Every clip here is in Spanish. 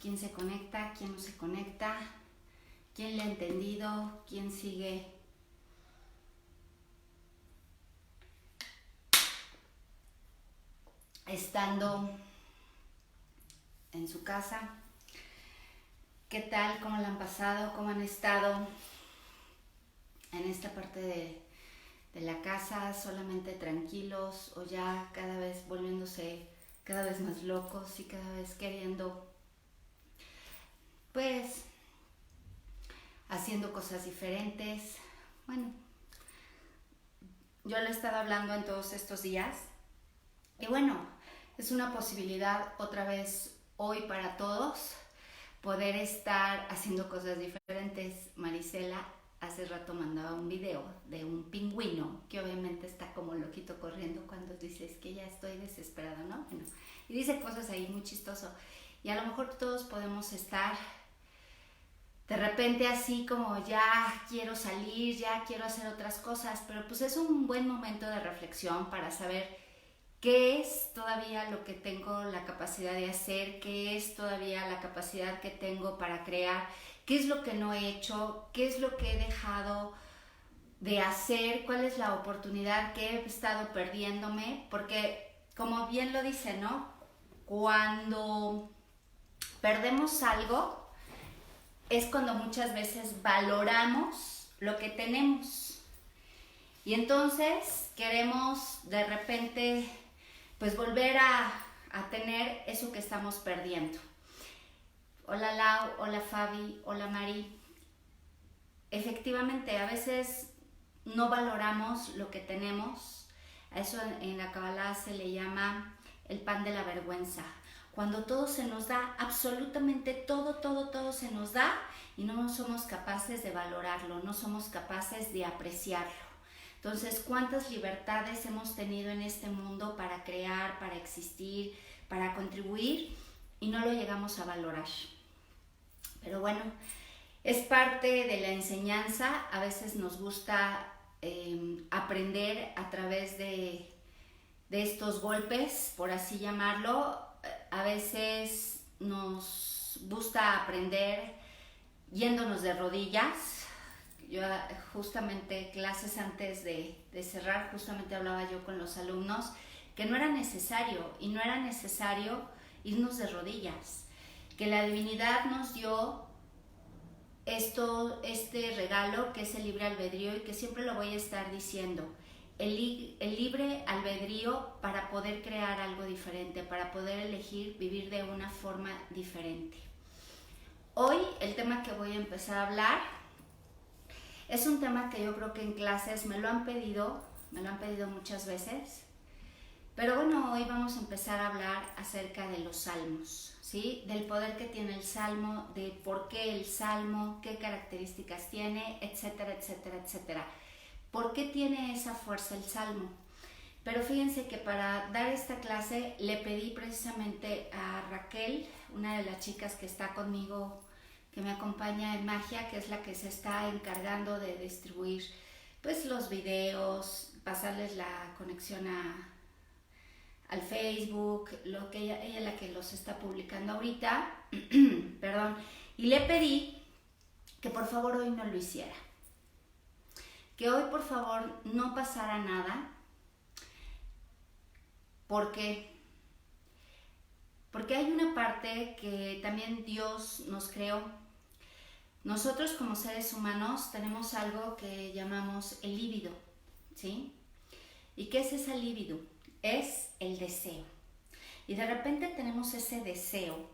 quién se conecta, quién no se conecta, quién le ha entendido, quién sigue estando en su casa. ¿Qué tal? ¿Cómo la han pasado? ¿Cómo han estado en esta parte de la casa? ¿Solamente tranquilos o ya cada vez volviéndose cada vez más locos y cada vez queriendo, pues, haciendo cosas diferentes? Bueno, yo lo he estado hablando en todos estos días y bueno, es una posibilidad otra vez hoy para todos poder estar haciendo cosas diferentes. Marisela hace rato mandaba un video de un pingüino que obviamente está como loquito corriendo cuando dices que ya estoy desesperada, ¿no? Bueno, y dice cosas ahí muy chistoso. Y a lo mejor todos podemos estar de repente así como ya quiero salir, ya quiero hacer otras cosas, pero pues es un buen momento de reflexión para saber qué es todavía lo que tengo la capacidad de hacer, qué es todavía la capacidad que tengo para crear, qué es lo que no he hecho, qué es lo que he dejado de hacer, cuál es la oportunidad que he estado perdiéndome, porque como bien lo dice, ¿no? Cuando perdemos algo es cuando muchas veces valoramos lo que tenemos y entonces queremos de repente pues volver a tener eso que estamos perdiendo. Hola Lau, hola Fabi, hola Mari. Efectivamente, a veces no valoramos lo que tenemos. A eso en la Kabbalah se le llama el pan de la vergüenza. Cuando todo se nos da, absolutamente todo se nos da y no somos capaces de valorarlo, no somos capaces de apreciarlo. Entonces, ¿cuántas libertades hemos tenido en este mundo para crear, para existir, para contribuir y no lo llegamos a valorar? Pero bueno, es parte de la enseñanza. A veces nos gusta aprender a través de estos golpes, por así llamarlo. A veces nos gusta aprender yéndonos de rodillas. Yo justamente clases antes de cerrar, justamente hablaba yo con los alumnos que no era necesario irnos de rodillas, que la divinidad nos dio este regalo que es el libre albedrío y que siempre lo voy a estar diciendo, el libre albedrío para poder crear algo diferente, para poder elegir vivir de una forma diferente. Hoy el tema que voy a empezar a hablar es un tema que yo creo que en clases me lo han pedido muchas veces, pero bueno, hoy vamos a empezar a hablar acerca de los salmos, ¿sí? Del poder que tiene el salmo, de por qué el salmo, qué características tiene, etcétera, etcétera, etcétera. ¿Por qué tiene esa fuerza el salmo? Pero fíjense que para dar esta clase le pedí precisamente a Raquel, una de las chicas que está conmigo, que me acompaña en Magia, que es la que se está encargando de distribuir pues los videos, pasarles la conexión al Facebook, lo que ella es la que los está publicando ahorita, perdón, y le pedí que por favor hoy no lo hiciera, que hoy por favor no pasara nada. ¿Por qué? Porque hay una parte que también Dios nos creó. Nosotros como seres humanos tenemos algo que llamamos el líbido, ¿sí? ¿Y qué es esa líbido? Es el deseo. Y de repente tenemos ese deseo,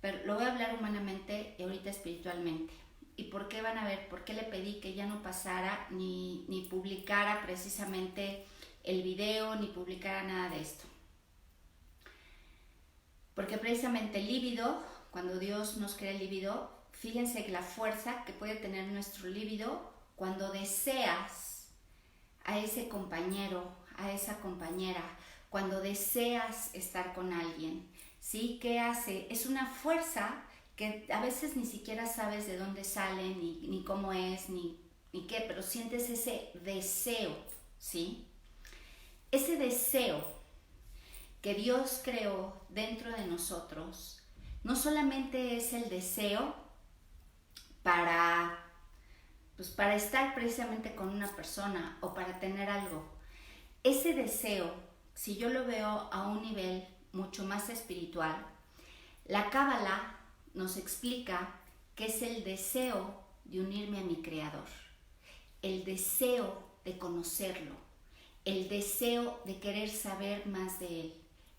pero lo voy a hablar humanamente y ahorita espiritualmente. ¿Y por qué van a ver? ¿Por qué le pedí que ya no pasara ni publicara precisamente el video, ni publicara nada de esto? Porque precisamente el líbido, cuando Dios nos crea el líbido, fíjense la fuerza que puede tener nuestro líbido cuando deseas a ese compañero, a esa compañera, cuando deseas estar con alguien, ¿sí? ¿Qué hace? Es una fuerza que a veces ni siquiera sabes de dónde sale, ni cómo es, ni qué, pero sientes ese deseo, ¿sí? Ese deseo que Dios creó dentro de nosotros no solamente es el deseo para, pues para estar precisamente con una persona o para tener algo. Ese deseo, si yo lo veo a un nivel mucho más espiritual, la Cábala nos explica que es el deseo de unirme a mi Creador, el deseo de conocerlo, el deseo de querer saber más de Él,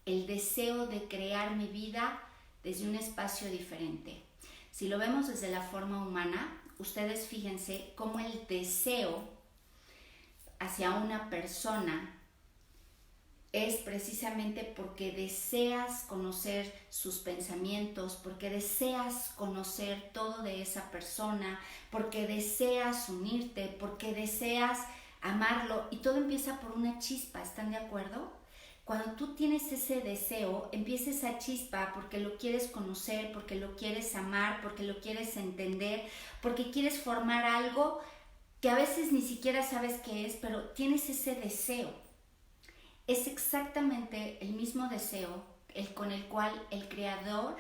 el deseo de crear mi vida desde un espacio diferente. Si lo vemos desde la forma humana, ustedes fíjense cómo el deseo hacia una persona es precisamente porque deseas conocer sus pensamientos, porque deseas conocer todo de esa persona, porque deseas unirte, porque deseas amarlo, y todo empieza por una chispa, ¿están de acuerdo? Cuando tú tienes ese deseo, empieza esa chispa porque lo quieres conocer, porque lo quieres amar, porque lo quieres entender, porque quieres formar algo que a veces ni siquiera sabes qué es, pero tienes ese deseo. Es exactamente el mismo deseo con el cual el Creador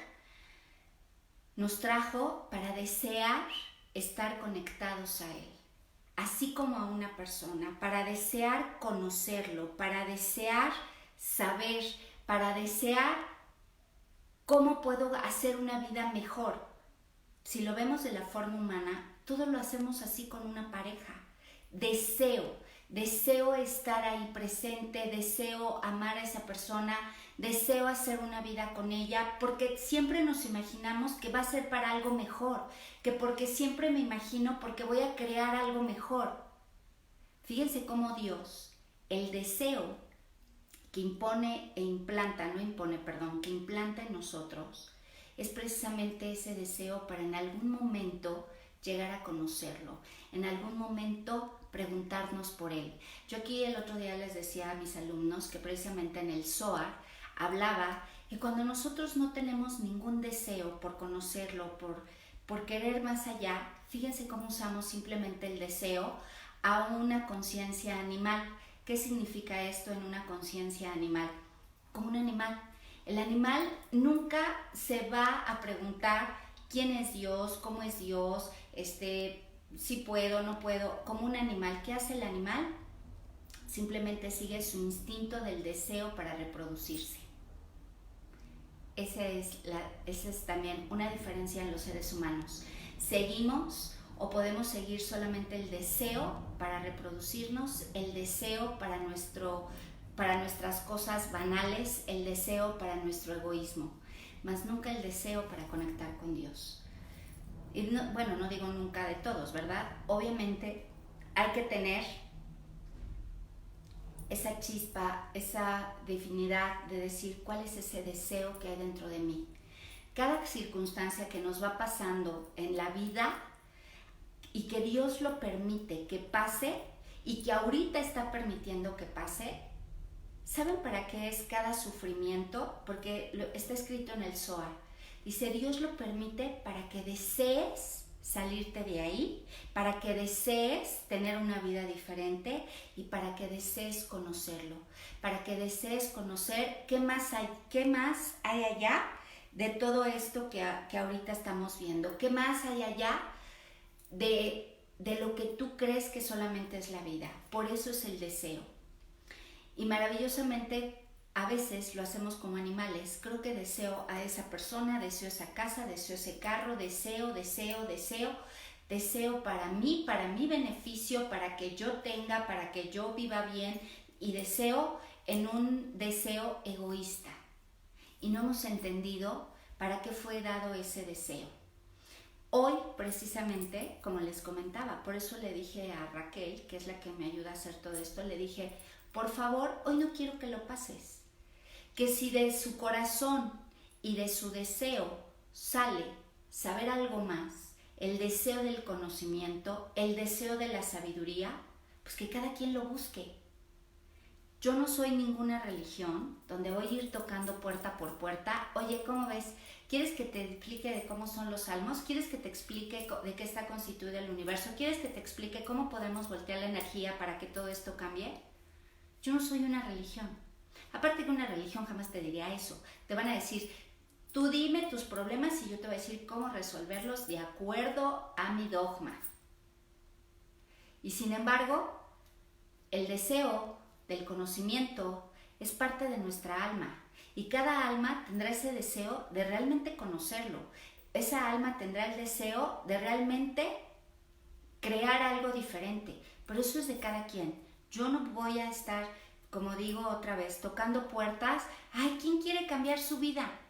nos trajo para desear estar conectados a Él, así como a una persona, para desear conocerlo, para desear saber, para desear cómo puedo hacer una vida mejor. Si lo vemos de la forma humana, todo lo hacemos así con una pareja. Deseo estar ahí presente, deseo amar a esa persona, deseo hacer una vida con ella, porque siempre nos imaginamos que va a ser para algo mejor, que porque siempre me imagino porque voy a crear algo mejor. Fíjense cómo Dios, el deseo que que implanta en nosotros, es precisamente ese deseo para en algún momento llegar a conocerlo, en algún momento preguntarnos por él. Yo aquí el otro día les decía a mis alumnos que precisamente en el Zohar hablaba que cuando nosotros no tenemos ningún deseo por conocerlo, por querer más allá, fíjense cómo usamos simplemente el deseo a una conciencia animal. ¿Qué significa esto en una conciencia animal? Como un animal. El animal nunca se va a preguntar quién es Dios, cómo es Dios, si puedo, no puedo. Como un animal, ¿qué hace el animal? Simplemente sigue su instinto del deseo para reproducirse. Esa es también una diferencia en los seres humanos. Seguimos o podemos seguir solamente el deseo para reproducirnos, el deseo para nuestras cosas banales, el deseo para nuestro egoísmo, mas nunca el deseo para conectar con Dios. Y no digo nunca de todos, ¿verdad? Obviamente hay que tener esa chispa, esa divinidad de decir cuál es ese deseo que hay dentro de mí. Cada circunstancia que nos va pasando en la vida y que Dios lo permite que pase y que ahorita está permitiendo que pase, ¿saben para qué es cada sufrimiento? Porque está escrito en el Zohar. Dice, Dios lo permite para que desees salirte de ahí, para que desees tener una vida diferente y para que desees conocerlo, para que desees conocer qué más hay allá de todo esto que ahorita estamos viendo, qué más hay allá de lo que tú crees que solamente es la vida. Por eso es el deseo. Y maravillosamente a veces lo hacemos como animales. Creo que deseo a esa persona, deseo esa casa, deseo ese carro, deseo para mí, para mi beneficio, para que yo tenga, para que yo viva bien, y deseo en un deseo egoísta. Y no hemos entendido para qué fue dado ese deseo. Hoy, precisamente, como les comentaba, por eso le dije a Raquel, que es la que me ayuda a hacer todo esto, le dije, por favor, hoy no quiero que lo pases. Que si de su corazón y de su deseo sale saber algo más, el deseo del conocimiento, el deseo de la sabiduría, pues que cada quien lo busque. Yo no soy ninguna religión donde voy a ir tocando puerta por puerta. Oye, ¿cómo ves? ¿Quieres que te explique de cómo son los salmos? ¿Quieres que te explique de qué está constituido el universo? ¿Quieres que te explique cómo podemos voltear la energía para que todo esto cambie? Yo no soy una religión. Aparte que una religión jamás te diría eso. Te van a decir, Tú dime tus problemas y yo te voy a decir cómo resolverlos de acuerdo a mi dogma. Y sin embargo, el deseo del conocimiento es parte de nuestra alma. Y cada alma tendrá ese deseo de realmente conocerlo. Esa alma tendrá el deseo de realmente crear algo diferente. Pero eso es de cada quien. Yo no voy a estar, como digo otra vez, tocando puertas. Ay, ¿quién quiere cambiar su vida?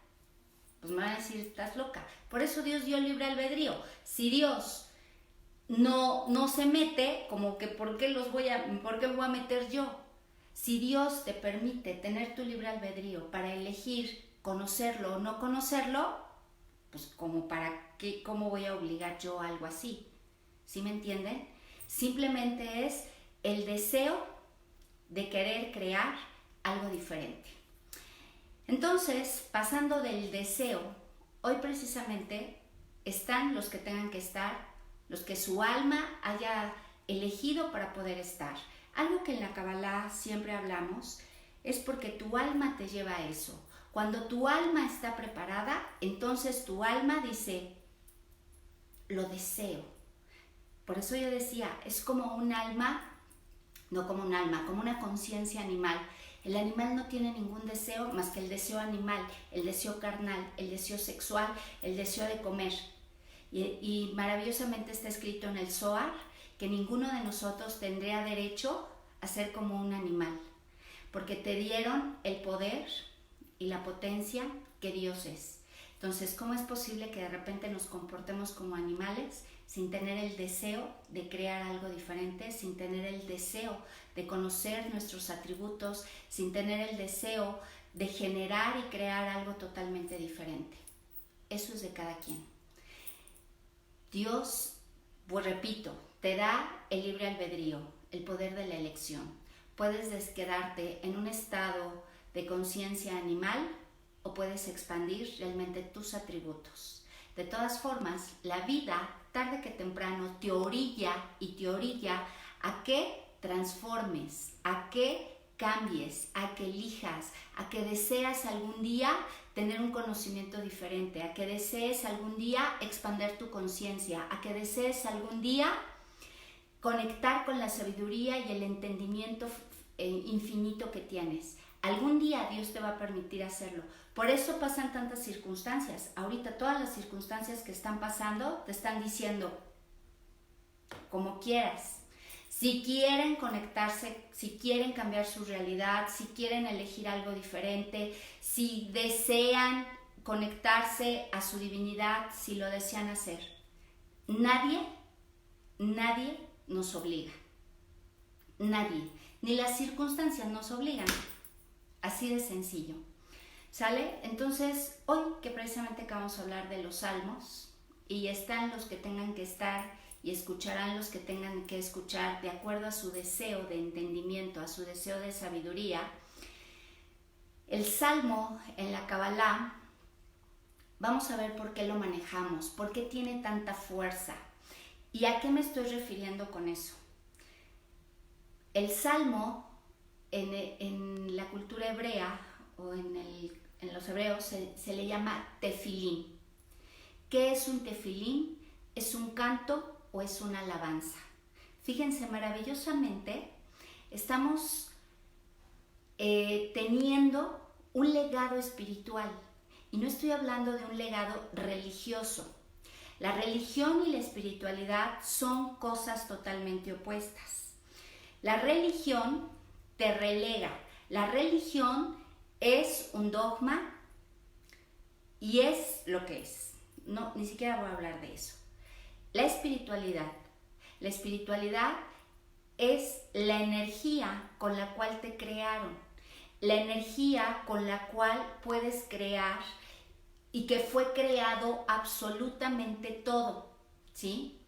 Pues me van a decir, estás loca. Por eso Dios dio libre albedrío. Si Dios no se mete, como que ¿por qué me voy a meter yo? Si Dios te permite tener tu libre albedrío para elegir conocerlo o no conocerlo, pues como para qué, ¿cómo voy a obligar yo a algo así? ¿Sí me entienden? Simplemente es el deseo de querer crear algo diferente. Entonces, pasando del deseo, hoy precisamente están los que tengan que estar, los que su alma haya elegido para poder estar. Algo que en la Kabbalah siempre hablamos es porque tu alma te lleva a eso. Cuando tu alma está preparada, entonces tu alma dice, lo deseo. Por eso yo decía, es como un alma, no como un alma, como una conciencia animal. El animal no tiene ningún deseo más que el deseo animal, el deseo carnal, el deseo sexual, el deseo de comer. Y maravillosamente está escrito en el Zohar que ninguno de nosotros tendría derecho a ser como un animal, porque te dieron el poder y la potencia que Dios es. Entonces, ¿cómo es posible que de repente nos comportemos como animales sin tener el deseo de crear algo diferente, sin tener el deseo de conocer nuestros atributos, sin tener el deseo de generar y crear algo totalmente diferente? Eso es de cada quien. Dios, pues repito, te da el libre albedrío, el poder de la elección. Puedes quedarte en un estado de conciencia animal o puedes expandir realmente tus atributos. De todas formas, la vida, tarde que temprano, te orilla a que transformes, a que cambies, a que elijas, a que deseas algún día tener un conocimiento diferente, a que desees algún día expandir tu conciencia, a que desees algún día conectar con la sabiduría y el entendimiento infinito que tienes. Algún día Dios te va a permitir hacerlo. Por eso pasan tantas circunstancias. Ahorita todas las circunstancias que están pasando te están diciendo, como quieras. Si quieren conectarse, si quieren cambiar su realidad, si quieren elegir algo diferente, si desean conectarse a su divinidad, si lo desean hacer. Nadie nos obliga. Nadie. Ni las circunstancias nos obligan. Así de sencillo. ¿Sale? Entonces, hoy que precisamente acabamos de hablar de los salmos, y están los que tengan que estar y escucharán los que tengan que escuchar de acuerdo a su deseo de entendimiento, a su deseo de sabiduría. El salmo en la Kabbalah, vamos a ver por qué lo manejamos, por qué tiene tanta fuerza y a qué me estoy refiriendo con eso. El salmo en la cultura hebrea o en los hebreos se le llama tefilín. ¿Qué es un tefilín? ¿Es un canto o es una alabanza? Fíjense, maravillosamente estamos teniendo un legado espiritual, y no estoy hablando de un legado religioso. La religión y la espiritualidad son cosas totalmente opuestas. La religión te relega. La religión es un dogma y es lo que es. No, ni siquiera voy a hablar de eso. La espiritualidad es la energía con la cual te crearon, la energía con la cual puedes crear y que fue creado absolutamente todo, ¿sí?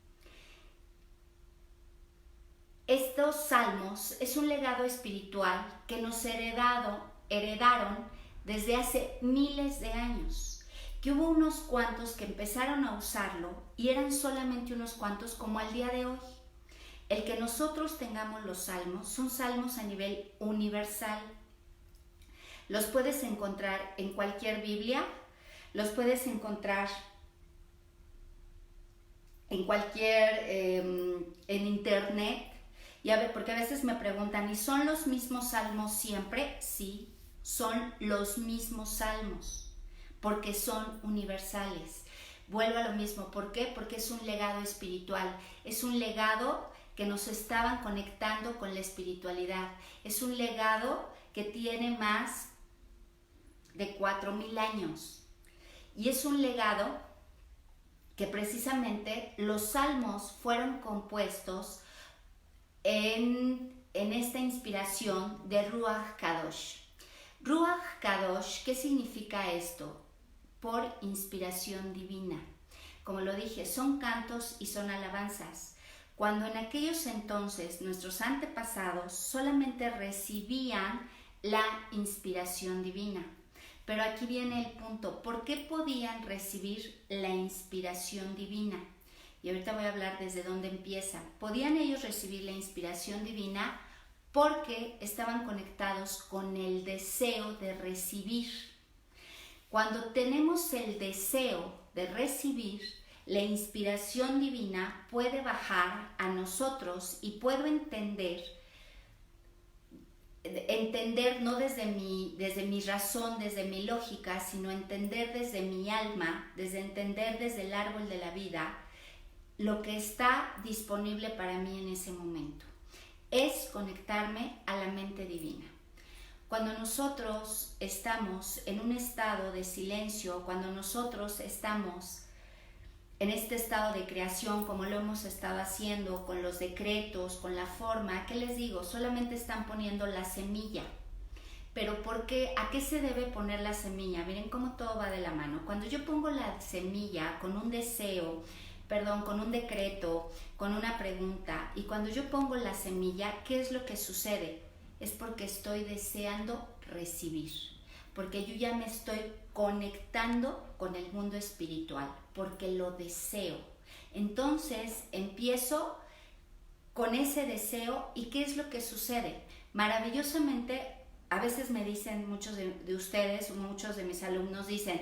Estos salmos es un legado espiritual que nos heredaron desde hace miles de años, que hubo unos cuantos que empezaron a usarlo y eran solamente unos cuantos, como al día de hoy. El que nosotros tengamos los salmos son salmos a nivel universal. Los puedes encontrar en cualquier Biblia, Los puedes encontrar en cualquier, en internet. Y a ver, porque a veces me preguntan, ¿y son los mismos salmos siempre? Sí, son los mismos salmos, porque son universales. Vuelvo a lo mismo, ¿por qué? Porque es un legado espiritual, es un legado que nos estaban conectando con la espiritualidad, es un legado que tiene más de 4000 años y es un legado que precisamente los salmos fueron compuestos en esta inspiración de Ruach Kadosh. Ruach Kadosh, ¿qué significa esto? Por inspiración divina. Como lo dije, son cantos y son alabanzas. Cuando en aquellos entonces nuestros antepasados solamente recibían la inspiración divina. Pero aquí viene el punto, ¿por qué podían recibir la inspiración divina? Y ahorita voy a hablar desde dónde empieza. Podían ellos recibir la inspiración divina porque estaban conectados con el deseo de recibir. Cuando tenemos el deseo de recibir, la inspiración divina puede bajar a nosotros y puedo entender no desde mi razón, desde mi lógica, sino entender desde mi alma, entender desde el árbol de la vida, lo que está disponible para mí en ese momento. Es conectarme a la mente divina. Cuando nosotros estamos en un estado de silencio, cuando nosotros estamos en este estado de creación, como lo hemos estado haciendo con los decretos, con la forma, ¿qué les digo? Solamente están poniendo la semilla. Pero ¿por qué? ¿A qué se debe poner la semilla? Miren cómo todo va de la mano. Cuando yo pongo la semilla con un deseo, con un decreto, con una pregunta, y cuando yo pongo la semilla, ¿qué es lo que sucede? Es porque estoy deseando recibir, porque yo ya me estoy conectando con el mundo espiritual, porque lo deseo. Entonces empiezo con ese deseo y ¿qué es lo que sucede? Maravillosamente, a veces me dicen muchos de ustedes, muchos de mis alumnos dicen,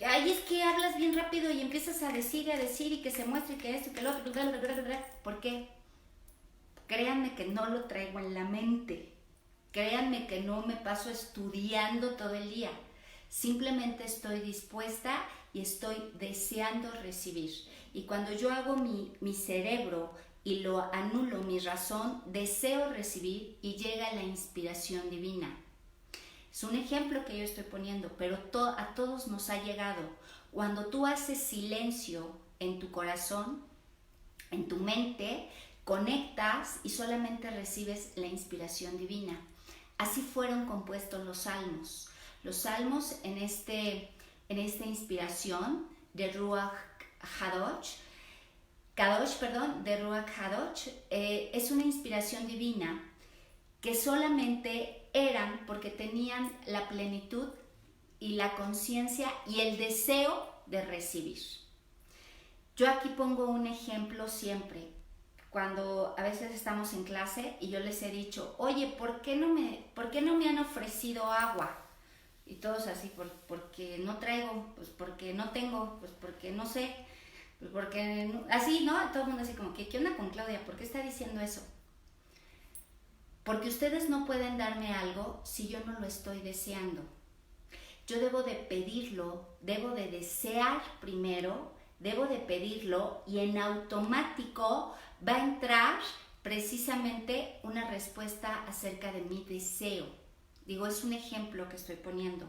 ay, es que hablas bien rápido y empiezas a decir y que se muestre y que esto y que lo otro, ¿por qué? Créanme que no lo traigo en la mente, créanme que no me paso estudiando todo el día, simplemente estoy dispuesta y estoy deseando recibir. Y cuando yo hago mi cerebro y lo anulo, mi razón, deseo recibir y llega la inspiración divina. Es un ejemplo que yo estoy poniendo, pero a todos nos ha llegado. Cuando tú haces silencio en tu corazón, en tu mente, conectas y solamente recibes la inspiración divina. Así fueron compuestos los salmos. Los salmos en esta inspiración de Ruach Kadosh, de Ruach Kadosh, es una inspiración divina que solamente eran porque tenían la plenitud y la conciencia y el deseo de recibir. Yo aquí pongo un ejemplo siempre. Cuando a veces estamos en clase y yo les he dicho, oye, ¿por qué no me han ofrecido agua? Y todos así, porque no traigo, pues porque no tengo, pues porque no sé, pues porque no, así, ¿no? Todo el mundo así como, ¿qué onda con Claudia? ¿Por qué está diciendo eso? Porque ustedes no pueden darme algo si yo no lo estoy deseando. Yo debo de pedirlo, debo de desear primero, debo de pedirlo y en automático va a entrar precisamente una respuesta acerca de mi deseo. Digo, es un ejemplo que estoy poniendo.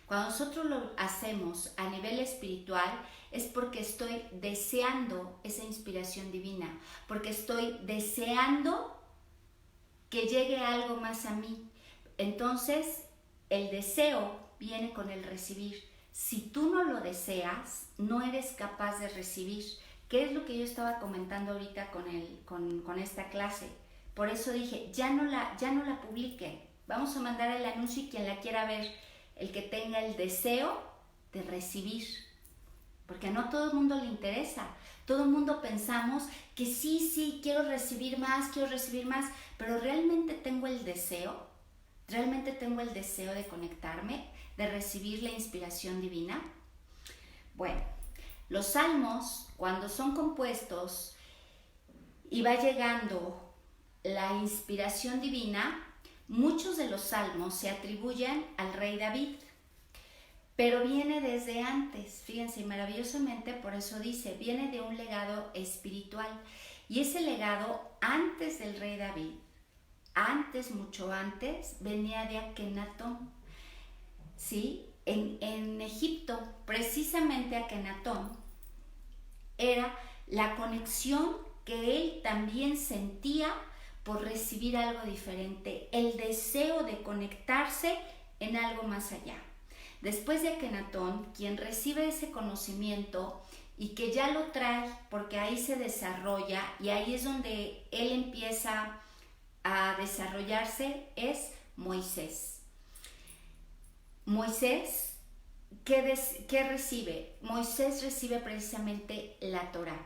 Cuando nosotros lo hacemos a nivel espiritual es porque estoy deseando esa inspiración divina, porque estoy deseando que llegue algo más a mí. Entonces, el deseo viene con el recibir. Si tú no lo deseas, no eres capaz de recibir. ¿Qué es lo que yo estaba comentando ahorita con esta clase? Por eso dije, ya no la publiquen. Vamos a mandar el anuncio y quien la quiera ver, el que tenga el deseo de recibir. Porque no todo el mundo le interesa. Todo el mundo pensamos que sí, quiero recibir más, pero realmente tengo el deseo de conectarme, de recibir la inspiración divina. Bueno, los salmos, cuando son compuestos y va llegando la inspiración divina, muchos de los salmos se atribuyen al rey David, pero viene desde antes, fíjense, maravillosamente, por eso dice, viene de un legado espiritual. Y ese legado antes del rey David, antes, mucho antes, venía de Akenatón, ¿sí? En Egipto, precisamente Akenatón era la conexión que él también sentía por recibir algo diferente, el deseo de conectarse en algo más allá. Después de Akenatón, quien recibe ese conocimiento y que ya lo trae porque ahí se desarrolla y ahí es donde él empieza a desarrollarse, es Moisés. Moisés, ¿qué recibe? Moisés recibe precisamente la Torá,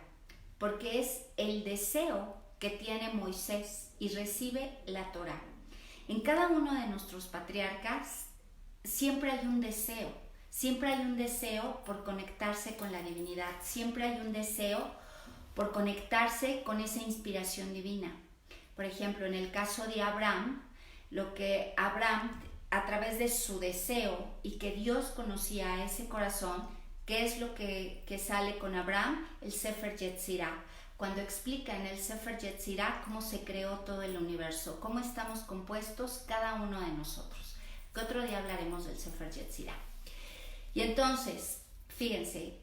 porque es el deseo que tiene Moisés y recibe la Torá. En cada uno de nuestros patriarcas siempre hay un deseo por conectarse con la divinidad, siempre hay un deseo por conectarse con esa inspiración divina. Por ejemplo, en el caso de Abraham, lo que Abraham, a través de su deseo y que Dios conocía a ese corazón, ¿qué es lo que sale con Abraham? El Sefer Yetzirah, cuando explica en el Sefer Yetzirah cómo se creó todo el universo, cómo estamos compuestos cada uno de nosotros. Que otro día hablaremos del Sefer Yetzirah. Y entonces, fíjense,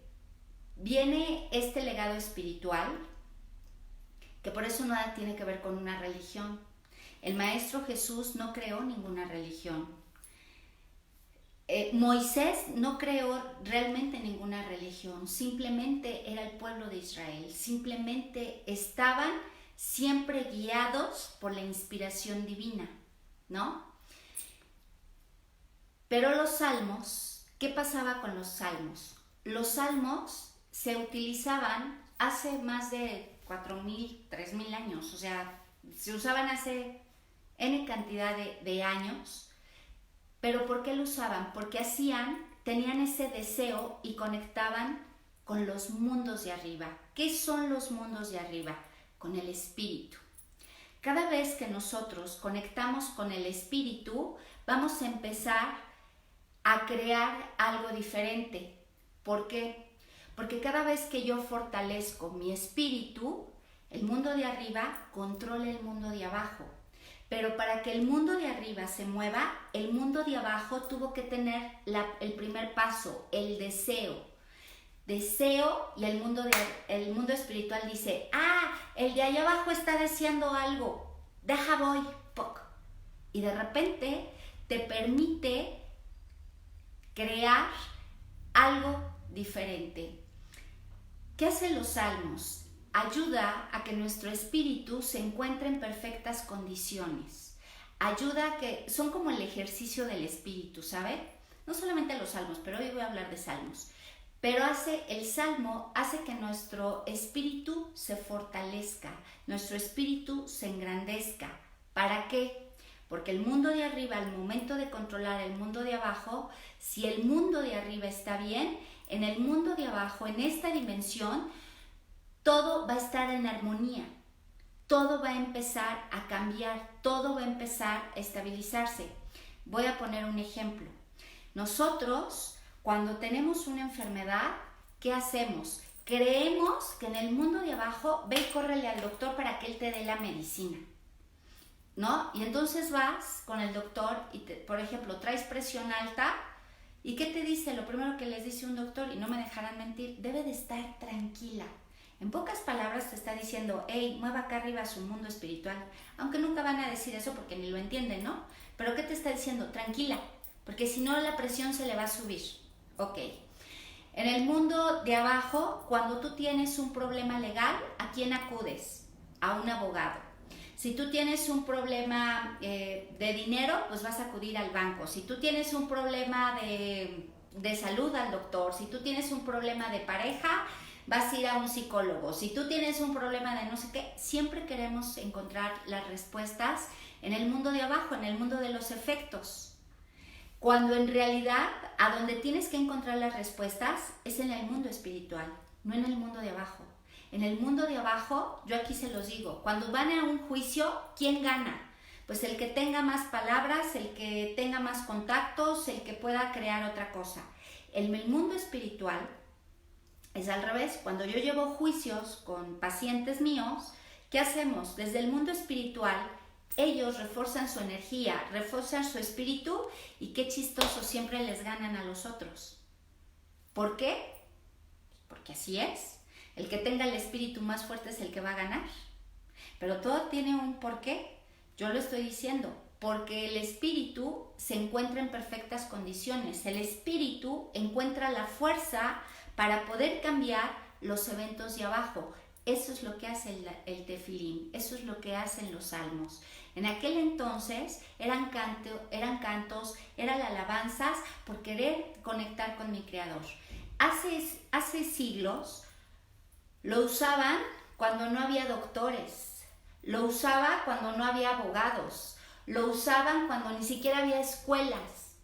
viene este legado espiritual, que por eso nada tiene que ver con una religión. El Maestro Jesús no creó ninguna religión. Moisés no creó realmente ninguna religión, simplemente era el pueblo de Israel, simplemente estaban siempre guiados por la inspiración divina, ¿no? Pero los salmos, ¿qué pasaba con los salmos? Los salmos se utilizaban hace más de 4.000, 3.000 años, o sea, se usaban hace N cantidad de años. ¿Pero por qué lo usaban? Porque tenían ese deseo y conectaban con los mundos de arriba. ¿Qué son los mundos de arriba? Con el espíritu. Cada vez que nosotros conectamos con el espíritu, vamos a empezar a crear algo diferente. ¿Por qué? Porque cada vez que yo fortalezco mi espíritu, el mundo de arriba controla el mundo de abajo. Pero para que el mundo de arriba se mueva, el mundo de abajo tuvo que tener el primer paso, el deseo. Deseo, y el mundo espiritual dice, el de allá abajo está deseando algo, deja voy, poc. Y de repente te permite crear algo diferente. ¿Qué hacen los salmos? Ayuda a que nuestro espíritu se encuentre en perfectas condiciones. Ayuda a que, son como el ejercicio del espíritu, ¿sabe? No solamente los salmos, pero hoy voy a hablar de salmos. Pero el salmo hace que nuestro espíritu se fortalezca, nuestro espíritu se engrandezca. ¿Para qué? Porque el mundo de arriba, al momento de controlar el mundo de abajo, si el mundo de arriba está bien, en el mundo de abajo, en esta dimensión, todo va a estar en armonía, todo va a empezar a cambiar, todo va a empezar a estabilizarse. Voy a poner un ejemplo. Nosotros, cuando tenemos una enfermedad, ¿qué hacemos? Creemos que en el mundo de abajo, ve y córrele al doctor para que él te dé la medicina, ¿no? Y entonces vas con el doctor y, por ejemplo, traes presión alta. ¿Y qué te dice? Lo primero que les dice un doctor, y no me dejarán mentir, debe de estar tranquila. En pocas palabras te está diciendo, hey, mueva acá arriba su mundo espiritual. Aunque nunca van a decir eso porque ni lo entienden, ¿no? Pero ¿qué te está diciendo? Tranquila, porque si no la presión se le va a subir. Ok. En el mundo de abajo, cuando tú tienes un problema legal, ¿a quién acudes? A un abogado. Si tú tienes un problema de dinero, pues vas a acudir al banco. Si tú tienes un problema de salud, al doctor. Si tú tienes un problema de pareja, vas a ir a un psicólogo. Si tú tienes un problema de no sé qué, siempre queremos encontrar las respuestas en el mundo de abajo, en el mundo de los efectos. Cuando en realidad a donde tienes que encontrar las respuestas es en el mundo espiritual, no en el mundo de abajo. En el mundo de abajo, yo aquí se los digo, cuando van a un juicio, ¿quién gana? Pues el que tenga más palabras, el que tenga más contactos, el que pueda crear otra cosa. En el mundo espiritual es al revés. Cuando yo llevo juicios con pacientes míos, ¿qué hacemos? Desde el mundo espiritual, ellos refuerzan su energía, refuerzan su espíritu y qué chistoso, siempre les ganan a los otros. ¿Por qué? Porque así es. El que tenga el espíritu más fuerte es el que va a ganar. Pero todo tiene un porqué. Yo lo estoy diciendo, porque el espíritu se encuentra en perfectas condiciones. El espíritu encuentra la fuerza para poder cambiar los eventos de abajo. Eso es lo que hace el tefilín, eso es lo que hacen los salmos. En aquel entonces eran cantos, eran alabanzas por querer conectar con mi Creador. Hace siglos lo usaban cuando no había doctores, lo usaba cuando no había abogados, lo usaban cuando ni siquiera había escuelas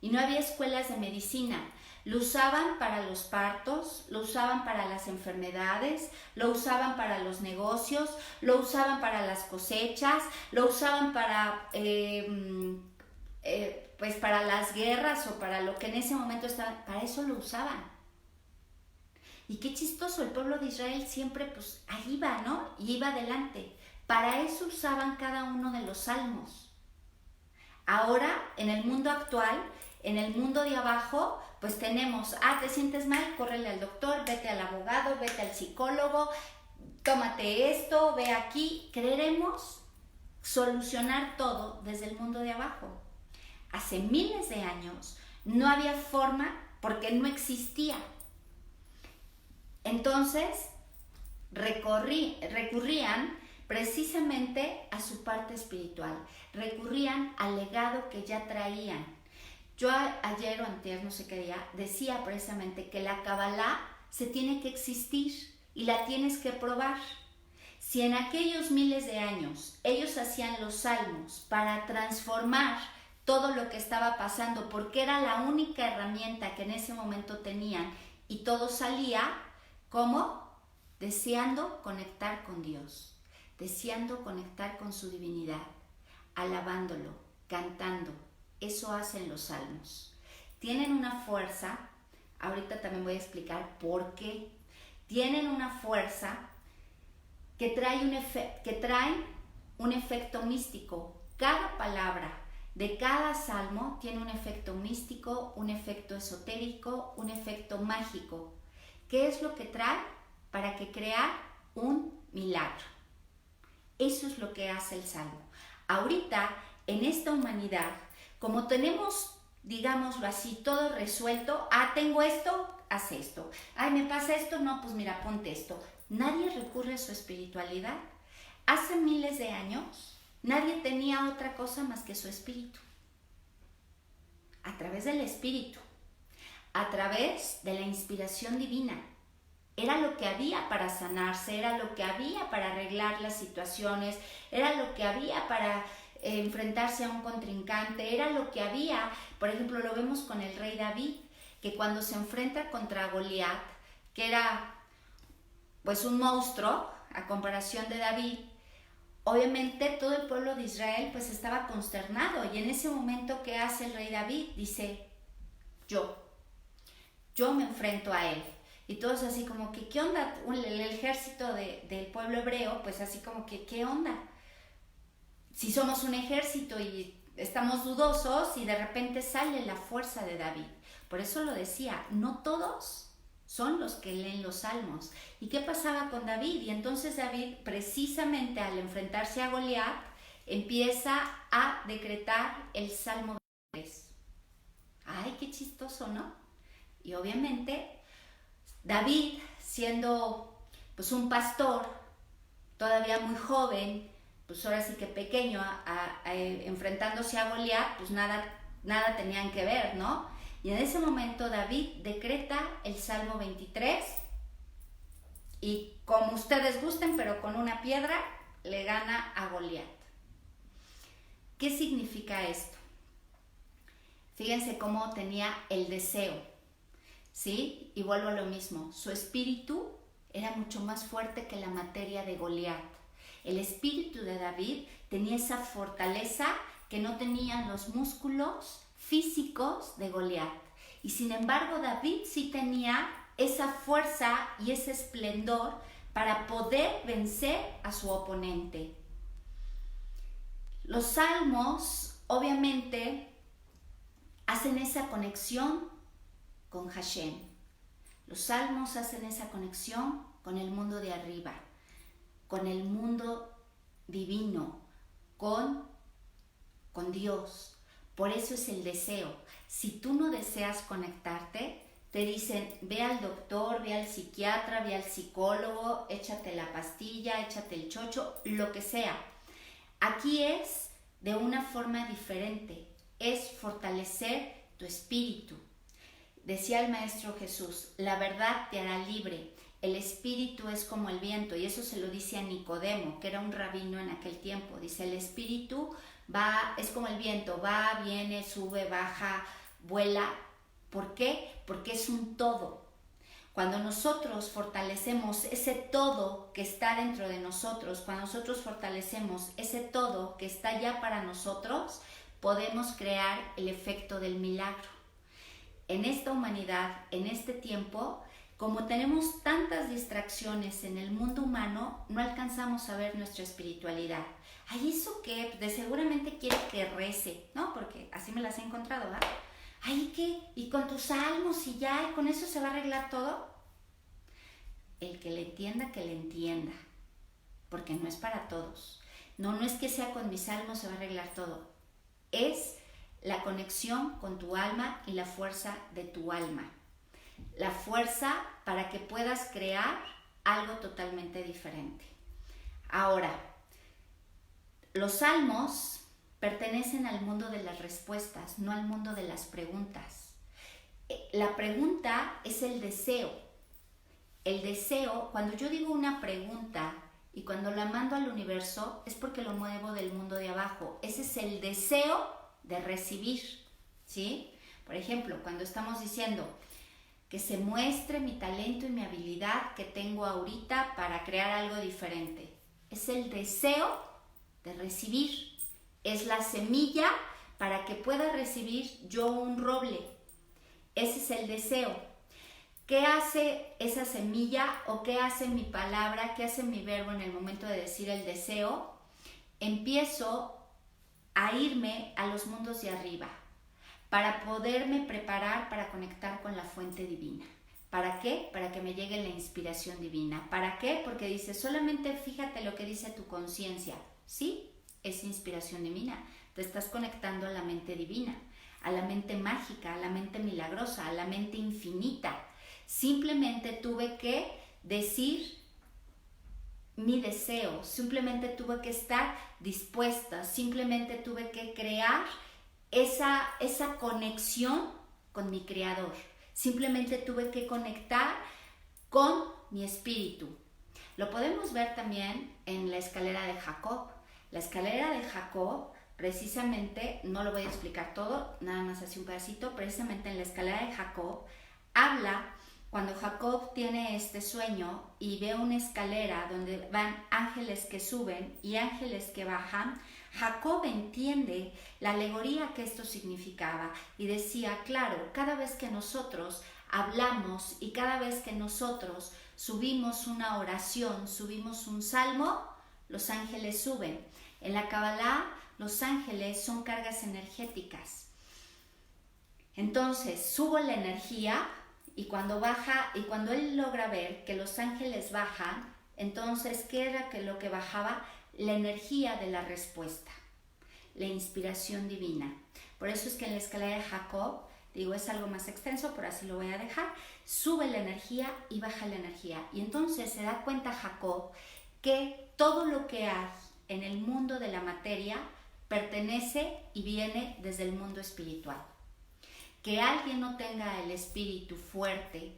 y no había escuelas de medicina. Lo usaban para los partos, lo usaban para las enfermedades, lo usaban para los negocios, lo usaban para las cosechas, lo usaban para, pues para las guerras o para lo que en ese momento estaba. Para eso lo usaban. Y qué chistoso, el pueblo de Israel siempre pues ahí iba, ¿no? Y iba adelante. Para eso usaban cada uno de los salmos. Ahora, en el mundo actual, en el mundo de abajo, pues tenemos, te sientes mal, córrele al doctor, vete al abogado, vete al psicólogo, tómate esto, ve aquí. Queremos solucionar todo desde el mundo de abajo. Hace miles de años no había forma porque no existía. Entonces recurrían precisamente a su parte espiritual, recurrían al legado que ya traían. Yo ayer o antes, no sé qué día, decía precisamente que la Kabbalah se tiene que existir y la tienes que probar. Si en aquellos miles de años ellos hacían los salmos para transformar todo lo que estaba pasando, porque era la única herramienta que en ese momento tenían y todo salía, ¿cómo? Deseando conectar con Dios, deseando conectar con su divinidad, alabándolo, cantando. Eso hacen los salmos. Tienen una fuerza, ahorita también voy a explicar por qué. Tienen una fuerza que trae un efecto místico. Cada palabra de cada salmo tiene un efecto místico, un efecto esotérico, un efecto mágico. ¿Qué es lo que trae? Para que crea un milagro. Eso es lo que hace el salmo. Ahorita, en esta humanidad, como tenemos, digámoslo así, todo resuelto, tengo esto, haz esto. Me pasa esto, no, pues mira, ponte esto. Nadie recurre a su espiritualidad. Hace miles de años, nadie tenía otra cosa más que su espíritu. A través del espíritu, a través de la inspiración divina. Era lo que había para sanarse, era lo que había para arreglar las situaciones, era lo que había para enfrentarse a un contrincante, era lo que había, por ejemplo, lo vemos con el rey David, que cuando se enfrenta contra Goliat, que era pues un monstruo a comparación de David, obviamente todo el pueblo de Israel pues estaba consternado, y en ese momento, ¿qué hace el rey David? Dice, yo me enfrento a él. Y todos así como que, ¿qué onda? El ejército del pueblo hebreo, pues así como que, ¿qué onda? Si somos un ejército y estamos dudosos y de repente sale la fuerza de David. Por eso lo decía, no todos son los que leen los salmos. ¿Y qué pasaba con David? Y entonces David, precisamente al enfrentarse a Goliat, empieza a decretar el Salmo 23. ¡Ay, qué chistoso!, ¿no? Y obviamente David, siendo pues un pastor, todavía muy joven, pues ahora sí que pequeño, enfrentándose a Goliat, pues nada tenían que ver, ¿no? Y en ese momento David decreta el Salmo 23 y como ustedes gusten, pero con una piedra le gana a Goliat. ¿Qué significa esto? Fíjense cómo tenía el deseo, ¿sí? Y vuelvo a lo mismo, su espíritu era mucho más fuerte que la materia de Goliat. El espíritu de David tenía esa fortaleza que no tenían los músculos físicos de Goliat. Y sin embargo, David sí tenía esa fuerza y ese esplendor para poder vencer a su oponente. Los salmos, obviamente, hacen esa conexión con Hashem. Los salmos hacen esa conexión con el mundo de arriba, con el mundo divino, con Dios. Por eso es el deseo. Si tú no deseas conectarte, te dicen, ve al doctor, ve al psiquiatra, ve al psicólogo, échate la pastilla, échate el chocho, lo que sea. Aquí es de una forma diferente, es fortalecer tu espíritu. Decía el Maestro Jesús, la verdad te hará libre, el espíritu es como el viento, y eso se lo dice a Nicodemo, que era un rabino en aquel tiempo. Dice, el espíritu es como el viento, va, viene, sube, baja, vuela. ¿Por qué? Porque es un todo. Cuando nosotros fortalecemos ese todo que está dentro de nosotros, cuando nosotros fortalecemos ese todo que está ya para nosotros, podemos crear el efecto del milagro. En esta humanidad, en este tiempo, como tenemos tantas distracciones en el mundo humano, no alcanzamos a ver nuestra espiritualidad. Ay, ¿eso qué? De seguramente quiere que rece, ¿no? Porque así me las he encontrado, ¿verdad? Ay, ¿qué? ¿Y con tus salmos y ya? ¿Y con eso se va a arreglar todo? El que le entienda, porque no es para todos. No es que sea con mis salmos se va a arreglar todo. Es la conexión con tu alma y la fuerza de tu alma. La fuerza para que puedas crear algo totalmente diferente. Ahora, los salmos pertenecen al mundo de las respuestas, no al mundo de las preguntas. La pregunta es el deseo. El deseo, cuando yo digo una pregunta y cuando la mando al universo, es porque lo muevo del mundo de abajo. Ese es el deseo de recibir, ¿sí? Por ejemplo, cuando estamos diciendo que se muestre mi talento y mi habilidad que tengo ahorita para crear algo diferente. Es el deseo de recibir. Es la semilla para que pueda recibir yo un roble. Ese es el deseo. ¿Qué hace esa semilla o qué hace mi palabra, qué hace mi verbo en el momento de decir el deseo? Empiezo a irme a los mundos de arriba para poderme preparar para conectar con la fuente divina. ¿Para qué? Para que me llegue la inspiración divina. ¿Para qué? Porque dice, solamente fíjate lo que dice tu conciencia. ¿Sí? Es inspiración divina. Te estás conectando a la mente divina, a la mente mágica, a la mente milagrosa, a la mente infinita. Simplemente tuve que decir mi deseo, simplemente tuve que estar dispuesta, simplemente tuve que crear esa conexión con mi creador. Simplemente tuve que conectar con mi espíritu. Lo podemos ver también en la escalera de Jacob. La escalera de Jacob, precisamente, no lo voy a explicar todo, nada más así un pedacito, precisamente en la escalera de Jacob, habla cuando Jacob tiene este sueño y ve una escalera donde van ángeles que suben y ángeles que bajan. Jacob entiende la alegoría que esto significaba y decía, claro, cada vez que nosotros hablamos y cada vez que nosotros subimos una oración, subimos un salmo, los ángeles suben. En la Kabbalah, los ángeles son cargas energéticas. Entonces, subo la energía y cuando baja, y cuando él logra ver que los ángeles bajan, entonces, ¿qué era lo que bajaba? La energía de la respuesta, la inspiración divina. Por eso es que en la escalera de Jacob, digo, es algo más extenso, pero así lo voy a dejar, sube la energía y baja la energía. Y entonces se da cuenta Jacob que todo lo que hay en el mundo de la materia pertenece y viene desde el mundo espiritual. Que alguien no tenga el espíritu fuerte,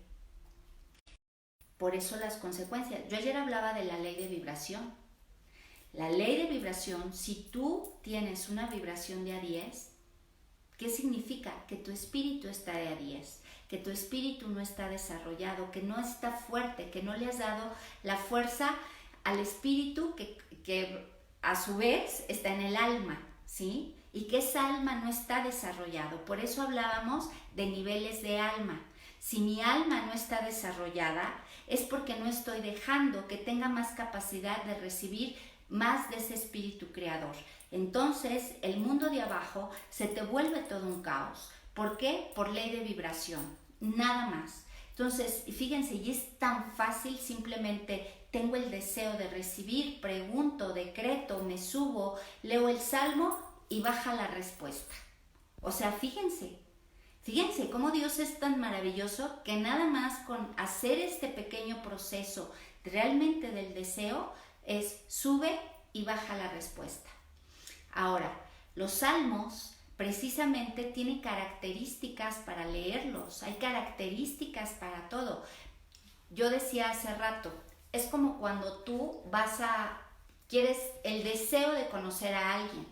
por eso las consecuencias. Yo ayer hablaba de la ley de vibración. La ley de vibración, si tú tienes una vibración de A10, ¿Qué significa? Que tu espíritu está de a 10, que tu espíritu no está desarrollado, que no está fuerte, que no le has dado la fuerza al espíritu que a su vez está en el alma, ¿sí? Y que esa alma no está desarrollado. Por eso hablábamos de niveles de alma. Si mi alma no está desarrollada, es porque no estoy dejando que tenga más capacidad de recibir más de ese espíritu creador. Entonces, el mundo de abajo se te vuelve todo un caos. ¿Por qué? Por ley de vibración, nada más. Entonces, fíjense, y es tan fácil, simplemente tengo el deseo de recibir, pregunto, decreto, me subo, leo el salmo y baja la respuesta. O sea, fíjense cómo Dios es tan maravilloso que nada más con hacer este pequeño proceso realmente del deseo es sube y baja la respuesta. Ahora, los salmos precisamente tienen características para leerlos, hay características para todo. Yo decía hace rato, es como cuando tú quieres el deseo de conocer a alguien.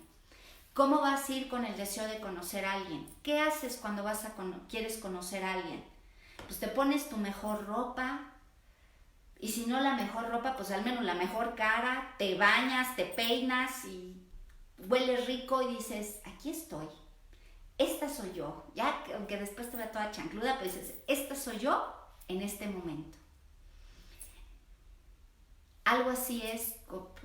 ¿Cómo vas a ir con el deseo de conocer a alguien? ¿Qué haces cuando quieres conocer a alguien? Pues te pones tu mejor ropa, y si no la mejor ropa, pues al menos la mejor cara, te bañas, te peinas y hueles rico y dices, aquí estoy, esta soy yo, ya aunque después te vea toda chancluda, pues dices, esta soy yo en este momento. Algo así es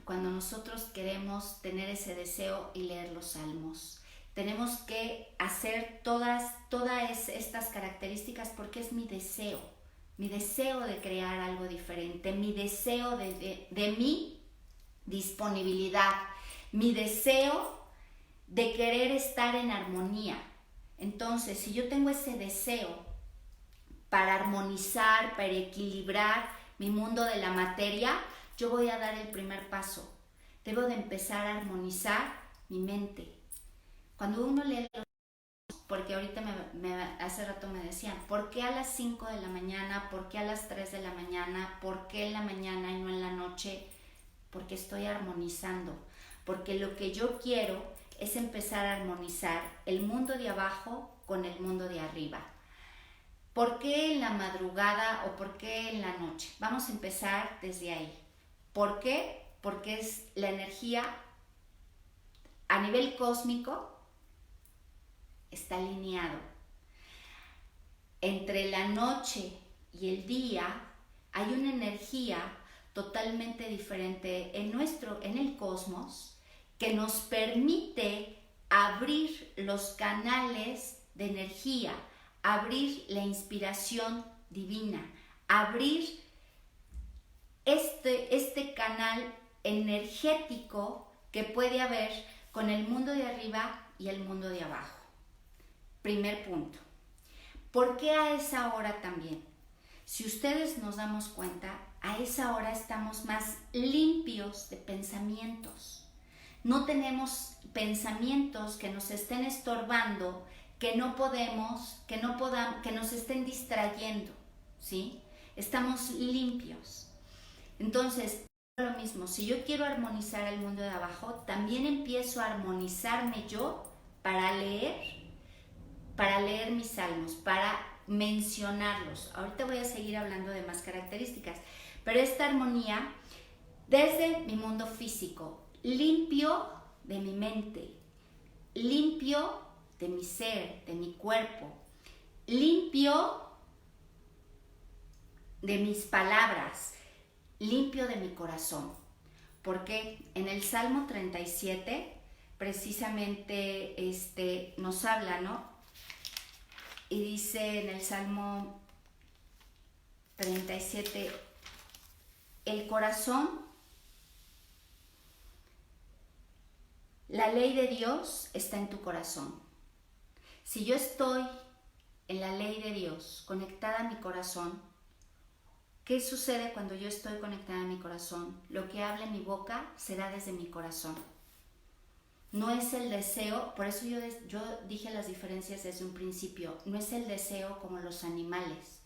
cuando nosotros queremos tener ese deseo y leer los salmos. Tenemos que hacer todas estas características porque es mi deseo de crear algo diferente, mi deseo de mi disponibilidad, mi deseo de querer estar en armonía. Entonces, si yo tengo ese deseo para armonizar, para equilibrar mi mundo de la materia, yo voy a dar el primer paso. Debo de empezar a armonizar mi mente. Cuando uno lee los... Porque ahorita hace rato me decían, ¿por qué a las 5 de la mañana? ¿Por qué a las 3 de la mañana? ¿Por qué en la mañana y no en la noche? Porque estoy armonizando. Porque lo que yo quiero es empezar a armonizar el mundo de abajo con el mundo de arriba. ¿Por qué en la madrugada o por qué en la noche? Vamos a empezar desde ahí. ¿Por qué? Porque es la energía a nivel cósmico, está alineado. Entre la noche y el día hay una energía totalmente diferente en el cosmos que nos permite abrir los canales de energía, abrir la inspiración divina, abrir este canal energético que puede haber con el mundo de arriba y el mundo de abajo. Primer punto. ¿Por qué a esa hora también? Si ustedes nos damos cuenta, a esa hora estamos más limpios de pensamientos. No tenemos pensamientos que nos estén estorbando, que nos estén distrayendo, ¿sí? Estamos limpios. Entonces, lo mismo, si yo quiero armonizar el mundo de abajo, también empiezo a armonizarme yo para leer mis salmos, para mencionarlos. Ahorita voy a seguir hablando de más características, pero esta armonía desde mi mundo físico, limpio de mi mente, limpio de mi ser, de mi cuerpo, limpio de mis palabras, limpio de mi corazón. Porque en el Salmo 37 precisamente nos habla, ¿no? Y dice en el Salmo 37, el corazón, la ley de Dios está en tu corazón. Si yo estoy en la ley de Dios, conectada a mi corazón, ¿qué sucede cuando yo estoy conectada a mi corazón? Lo que hable mi boca será desde mi corazón. No es el deseo, por eso yo dije las diferencias desde un principio, no es el deseo como los animales.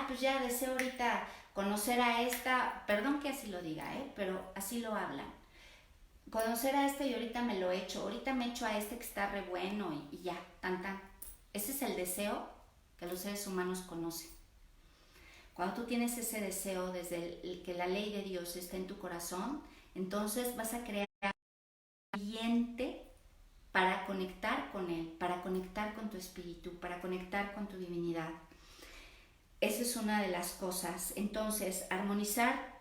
Pues ya deseo ahorita conocer a esta, perdón que así lo diga, pero así lo hablan. conocer a este y ahorita me lo echo, ahorita me echo a este que está re bueno y ya, tan tan. Ese es el deseo que los seres humanos conocen. Cuando tú tienes ese deseo desde el que la ley de Dios está en tu corazón, entonces vas a crear un ambiente para conectar con Él, para conectar con tu espíritu, para conectar con tu divinidad. Esa es una de las cosas. Entonces, armonizar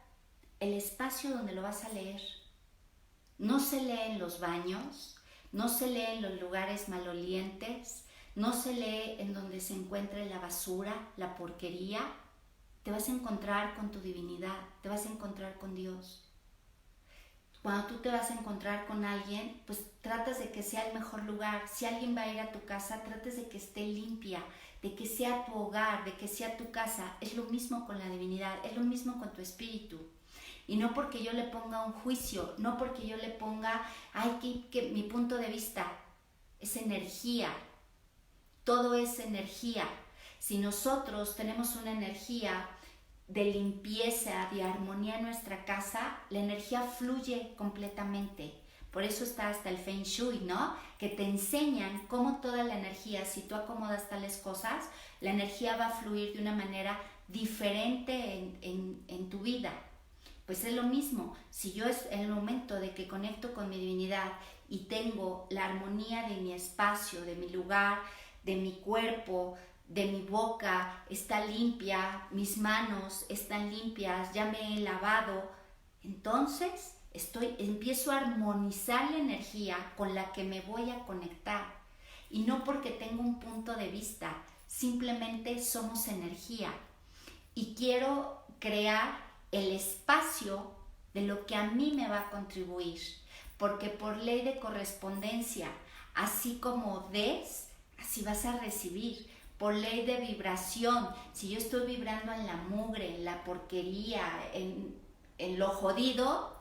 el espacio donde lo vas a leer. No se lee en los baños, no se lee en los lugares malolientes, no se lee en donde se encuentre la basura, la porquería. Te vas a encontrar con tu divinidad, te vas a encontrar con Dios. Cuando tú te vas a encontrar con alguien, pues tratas de que sea el mejor lugar. Si alguien va a ir a tu casa, trates de que esté limpia, de que sea tu hogar, de que sea tu casa. Es lo mismo con la divinidad, es lo mismo con tu espíritu. Y no porque yo le ponga un juicio, no porque yo le ponga, ay, que mi punto de vista es energía. Todo es energía. Si nosotros tenemos una energía de limpieza, de armonía en nuestra casa, la energía fluye completamente. Por eso está hasta el Feng Shui, ¿no? Que te enseñan cómo toda la energía, si tú acomodas tales cosas, la energía va a fluir de una manera diferente en tu vida. Pues es lo mismo, si yo es el momento de que conecto con mi divinidad y tengo la armonía de mi espacio, de mi lugar, de mi cuerpo, de mi boca, está limpia, mis manos están limpias, ya me he lavado, entonces empiezo a armonizar la energía con la que me voy a conectar. Y no porque tengo un punto de vista, simplemente somos energía. Y quiero crear el espacio de lo que a mí me va a contribuir, porque por ley de correspondencia, así como des, así vas a recibir. Por ley de vibración, si yo estoy vibrando en la mugre, en la porquería, en lo jodido,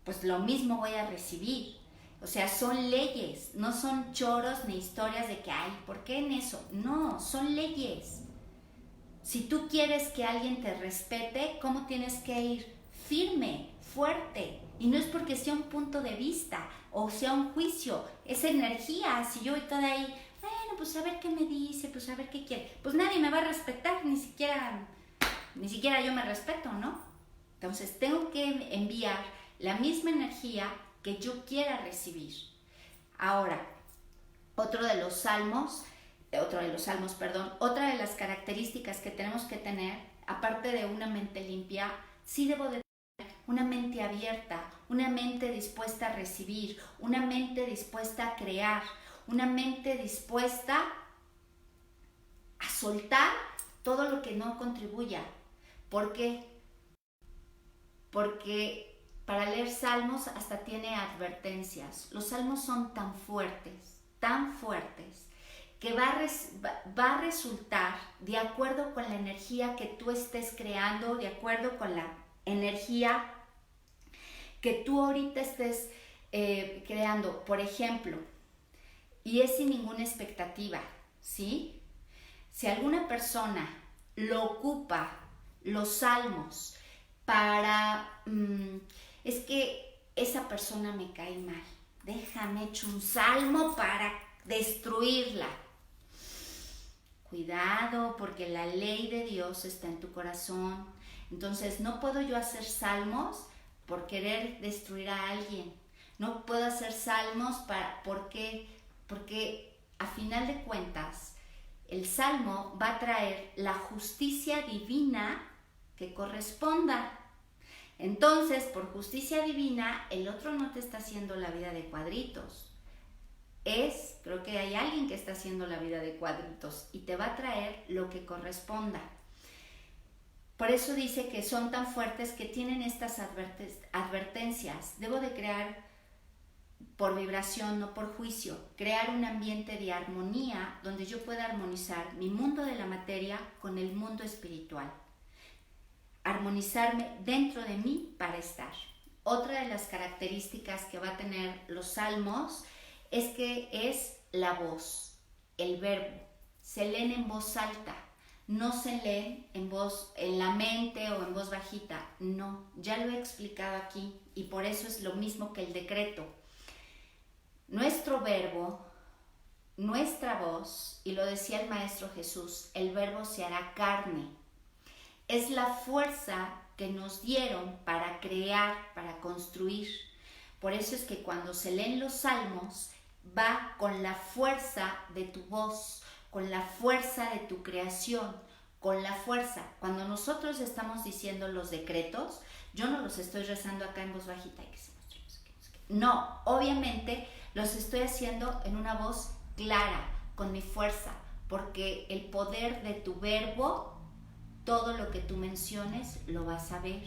pues lo mismo voy a recibir. O sea, son leyes, no son choros ni historias de que, ay, ¿por qué en eso? No, son leyes. Si tú quieres que alguien te respete, ¿cómo tienes que ir? Firme, fuerte. Y no es porque sea un punto de vista o sea un juicio, es energía. Si yo estoy ahí, bueno, pues a ver qué me dice, pues a ver qué quiere. Pues nadie me va a respetar, ni siquiera yo me respeto, ¿no? Entonces tengo que enviar la misma energía que yo quiera recibir. Ahora, otra de las características que tenemos que tener, aparte de una mente limpia, sí debo de tener una mente abierta, una mente dispuesta a recibir, una mente dispuesta a crear, una mente dispuesta a soltar todo lo que no contribuya. ¿Por qué? Porque para leer salmos hasta tiene advertencias. Los salmos son tan fuertes, que va a resultar de acuerdo con la energía que tú estés creando, de acuerdo con la energía que tú ahorita estés creando. Por ejemplo, y es sin ninguna expectativa, ¿sí? Si alguna persona lo ocupa, los salmos, es que esa persona me cae mal, déjame echar un salmo para destruirla. Cuidado, porque la ley de Dios está en tu corazón. Entonces no puedo yo hacer salmos por querer destruir a alguien. No puedo hacer salmos porque a final de cuentas el salmo va a traer la justicia divina que corresponda. Entonces, por justicia divina, el otro no te está haciendo la vida de cuadritos. Creo que hay alguien que está haciendo la vida de cuadritos y te va a traer lo que corresponda. Por eso dice que son tan fuertes que tienen estas advertencias. Debo de crear por vibración, no por juicio, crear un ambiente de armonía donde yo pueda armonizar mi mundo de la materia con el mundo espiritual. Armonizarme dentro de mí para estar. Otra de las características que va a tener los salmos es que es la voz, el verbo. Se leen en voz alta. no se lee en voz, en la mente o en voz bajita. No, ya lo he explicado aquí y por eso es lo mismo que el decreto. Nuestro verbo, nuestra voz, y lo decía el Maestro Jesús, el verbo se hará carne. Es la fuerza que nos dieron para crear, para construir. Por eso es que cuando se leen los salmos, va con la fuerza de tu voz, con la fuerza de tu creación, con la fuerza. Cuando nosotros estamos diciendo los decretos, yo no los estoy rezando acá en voz bajita. No, obviamente los estoy haciendo en una voz clara, con mi fuerza, porque el poder de tu verbo, todo lo que tú menciones, lo vas a ver.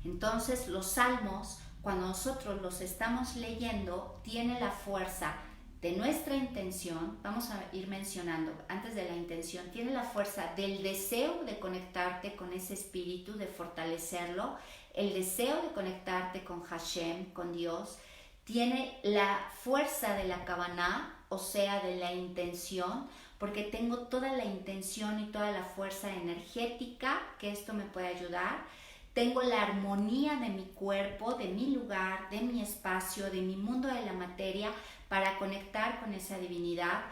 Entonces los salmos, cuando nosotros los estamos leyendo, tiene la fuerza de nuestra intención. Vamos a ir mencionando antes de la intención, tiene la fuerza del deseo de conectarte con ese espíritu, de fortalecerlo, el deseo de conectarte con Hashem, con Dios. Tiene la fuerza de la Kavaná, o sea, de la intención, porque tengo toda la intención y toda la fuerza energética que esto me puede ayudar. Tengo la armonía de mi cuerpo, de mi lugar, de mi espacio, de mi mundo de la materia para conectar con esa divinidad.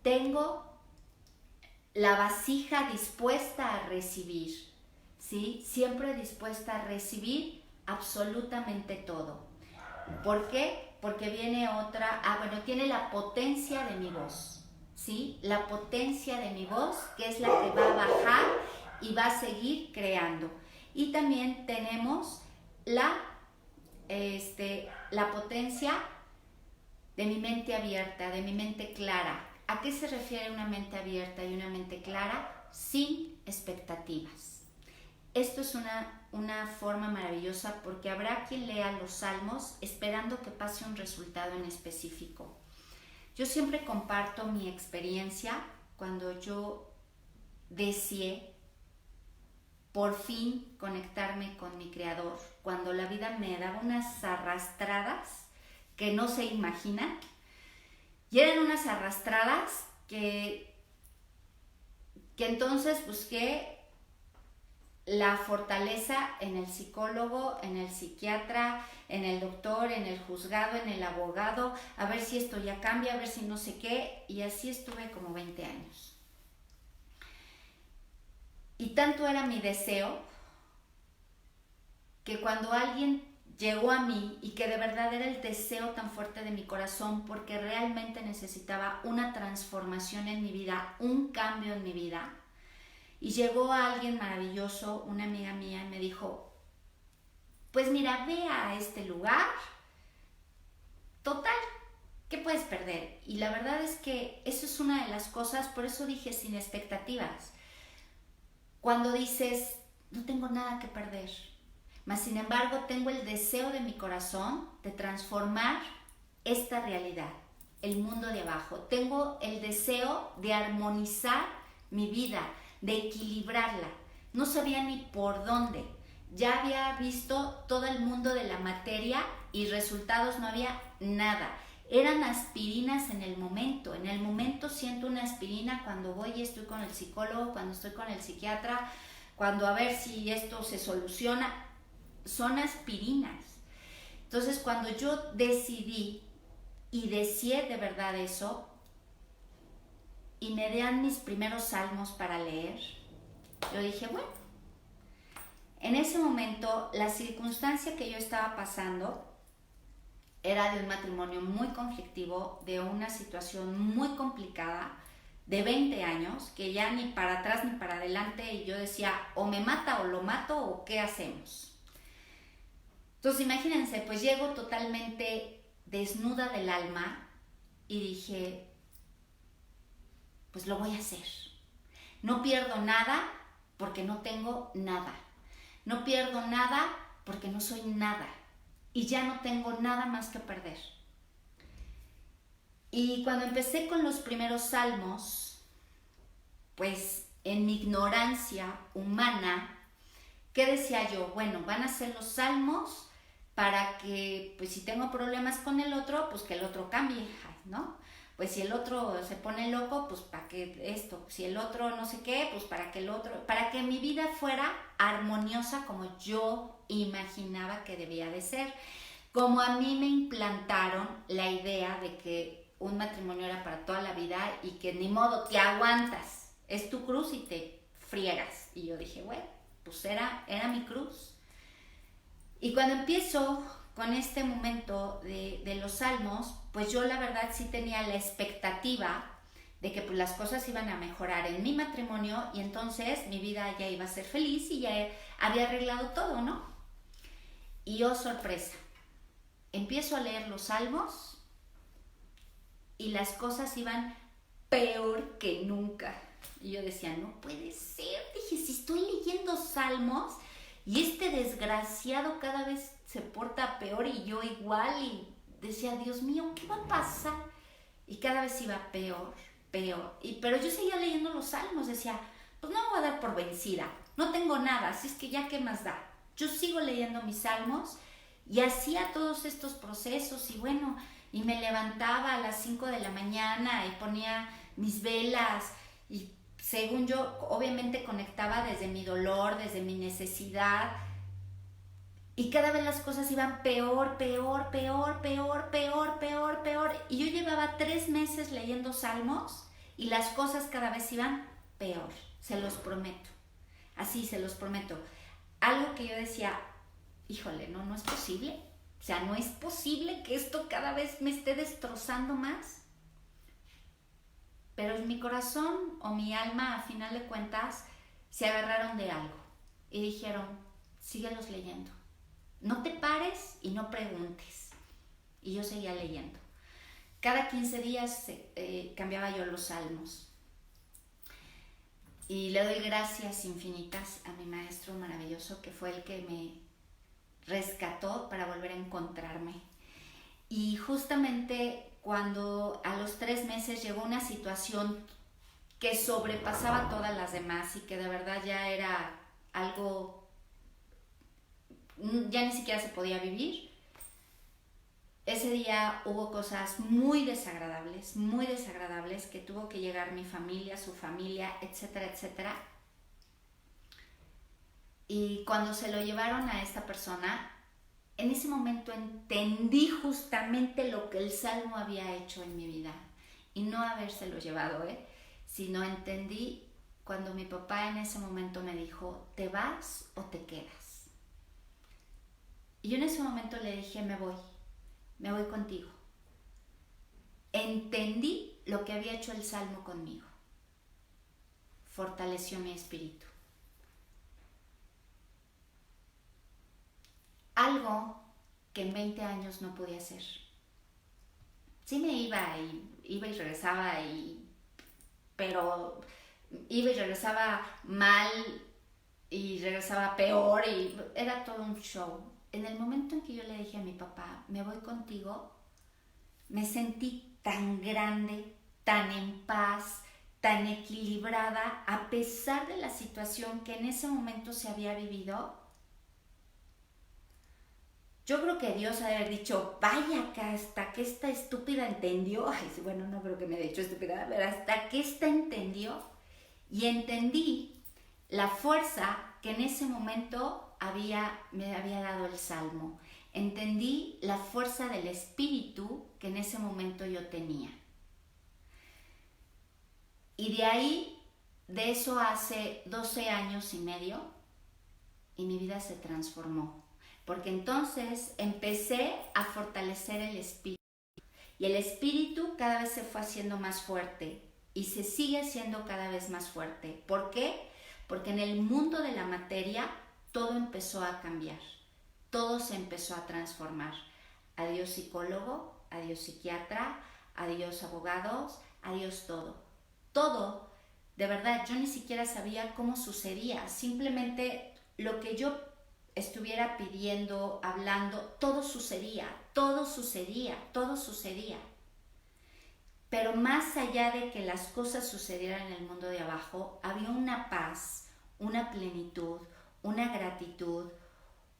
Tengo la vasija dispuesta a recibir, ¿sí? Siempre dispuesta a recibir absolutamente todo. ¿Por qué? Porque viene otra, tiene la potencia de mi voz, ¿sí? La potencia de mi voz, que es la que va a bajar y va a seguir creando. Y también tenemos la potencia de mi mente abierta, de mi mente clara. ¿A qué se refiere una mente abierta y una mente clara? Sin expectativas. Esto es una forma maravillosa porque habrá quien lea los salmos esperando que pase un resultado en específico. Yo siempre comparto mi experiencia cuando yo deseé por fin conectarme con mi creador, cuando la vida me daba unas arrastradas que no se imaginan, y eran unas arrastradas que entonces busqué la fortaleza en el psicólogo, en el psiquiatra, en el doctor, en el juzgado, en el abogado, a ver si esto ya cambia, a ver si no sé qué, y así estuve como 20 años. Y tanto era mi deseo que cuando alguien llegó a mí y que de verdad era el deseo tan fuerte de mi corazón porque realmente necesitaba una transformación en mi vida, un cambio en mi vida, y llegó alguien maravilloso, una amiga mía, y me dijo, pues mira, ve a este lugar, total, ¿qué puedes perder? Y la verdad es que eso es una de las cosas, por eso dije sin expectativas. Cuando dices, no tengo nada que perder, mas sin embargo tengo el deseo de mi corazón de transformar esta realidad, el mundo de abajo. Tengo el deseo de armonizar mi vida, de equilibrarla. No sabía ni por dónde. Ya había visto todo el mundo de la materia y resultados no había nada. Eran aspirinas en el momento. En el momento siento una aspirina cuando voy y estoy con el psicólogo, cuando estoy con el psiquiatra, cuando a ver si esto se soluciona. Son aspirinas. Entonces, cuando yo decidí y deseé de verdad eso, y me dan mis primeros salmos para leer, yo dije, bueno, en ese momento la circunstancia que yo estaba pasando era de un matrimonio muy conflictivo, de una situación muy complicada, de 20 años, que ya ni para atrás ni para adelante, y yo decía, o me mata o lo mato, o qué hacemos. Entonces imagínense, pues llego totalmente desnuda del alma y dije, pues lo voy a hacer. No pierdo nada porque no tengo nada. No pierdo nada porque no soy nada. Y ya no tengo nada más que perder. Y cuando empecé con los primeros salmos, pues en mi ignorancia humana, ¿qué decía yo? Bueno, van a ser los salmos para que, pues si tengo problemas con el otro, pues que el otro cambie, ¿no? pues si el otro se pone loco, pues para que esto, si el otro no sé qué, pues para que el otro, para que mi vida fuera armoniosa como yo imaginaba que debía de ser. Como a mí me implantaron la idea de que un matrimonio era para toda la vida y que ni modo, te aguantas, es tu cruz y te friegas. Y yo dije, bueno, pues era mi cruz. Y cuando empiezo con este momento de los salmos, pues yo la verdad sí tenía la expectativa de que pues las cosas iban a mejorar en mi matrimonio y entonces mi vida ya iba a ser feliz y ya había arreglado todo, ¿no? Y oh sorpresa, empiezo a leer los salmos y las cosas iban peor que nunca. Y yo decía, no puede ser, dije, si estoy leyendo salmos y este desgraciado cada vez se porta peor y yo igual, y decía, Dios mío, ¿qué va a pasar? Y cada vez iba peor, peor. Pero yo seguía leyendo los salmos, decía, pues no me voy a dar por vencida, no tengo nada, así es que ya qué más da. Yo sigo leyendo mis salmos y hacía todos estos procesos y bueno, y me levantaba a las 5 de la mañana y ponía mis velas y según yo, obviamente conectaba desde mi dolor, desde mi necesidad, y cada vez las cosas iban peor, peor, peor, peor, peor, peor, peor. Y yo llevaba 3 meses leyendo salmos y las cosas cada vez iban peor, se los prometo. Así, se los prometo. Algo que yo decía, híjole, no es posible. O sea, no es posible que esto cada vez me esté destrozando más. Pero mi corazón o mi alma, a final de cuentas, se agarraron de algo y dijeron, síguelos leyendo. No te pares y no preguntes. Y yo seguía leyendo. Cada 15 días cambiaba yo los salmos. Y le doy gracias infinitas a mi maestro maravilloso, que fue el que me rescató para volver a encontrarme. Y justamente cuando a los 3 meses llegó una situación que sobrepasaba todas las demás y que de verdad ya era algo, ya ni siquiera se podía vivir. Ese día hubo cosas muy desagradables que tuvo que llegar mi familia, su familia, etcétera, etcétera. Y cuando se lo llevaron a esta persona, en ese momento entendí justamente lo que el Salmo había hecho en mi vida. Y no habérselo llevado, sino entendí cuando mi papá en ese momento me dijo, ¿te vas o te quedas? Y yo en ese momento le dije, me voy contigo. Entendí lo que había hecho el Salmo conmigo. Fortaleció mi espíritu. Algo que en 20 años no podía hacer. Sí me iba y regresaba, pero iba y regresaba mal y regresaba peor y era todo un show. En el momento en que yo le dije a mi papá, me voy contigo, me sentí tan grande, tan en paz, tan equilibrada, a pesar de la situación que en ese momento se había vivido. Yo creo que Dios ha de haber dicho, vaya que hasta que esta estúpida entendió, bueno, no creo que me haya dicho estúpida, pero hasta que esta entendió, y entendí la fuerza que en ese momento me había dado el Salmo. Entendí la fuerza del espíritu que en ese momento yo tenía. Y de ahí, de eso hace 12 años y medio, y mi vida se transformó. Porque entonces empecé a fortalecer el espíritu. Y el espíritu cada vez se fue haciendo más fuerte. Y se sigue siendo cada vez más fuerte. ¿Por qué? Porque en el mundo de la materia todo empezó a cambiar. Todo se empezó a transformar. Adiós psicólogo, adiós psiquiatra, adiós abogados, adiós todo. Todo, de verdad, yo ni siquiera sabía cómo sucedía. Simplemente lo que yo estuviera pidiendo, hablando, todo sucedía. Pero más allá de que las cosas sucedieran en el mundo de abajo, había una paz, una plenitud, una gratitud,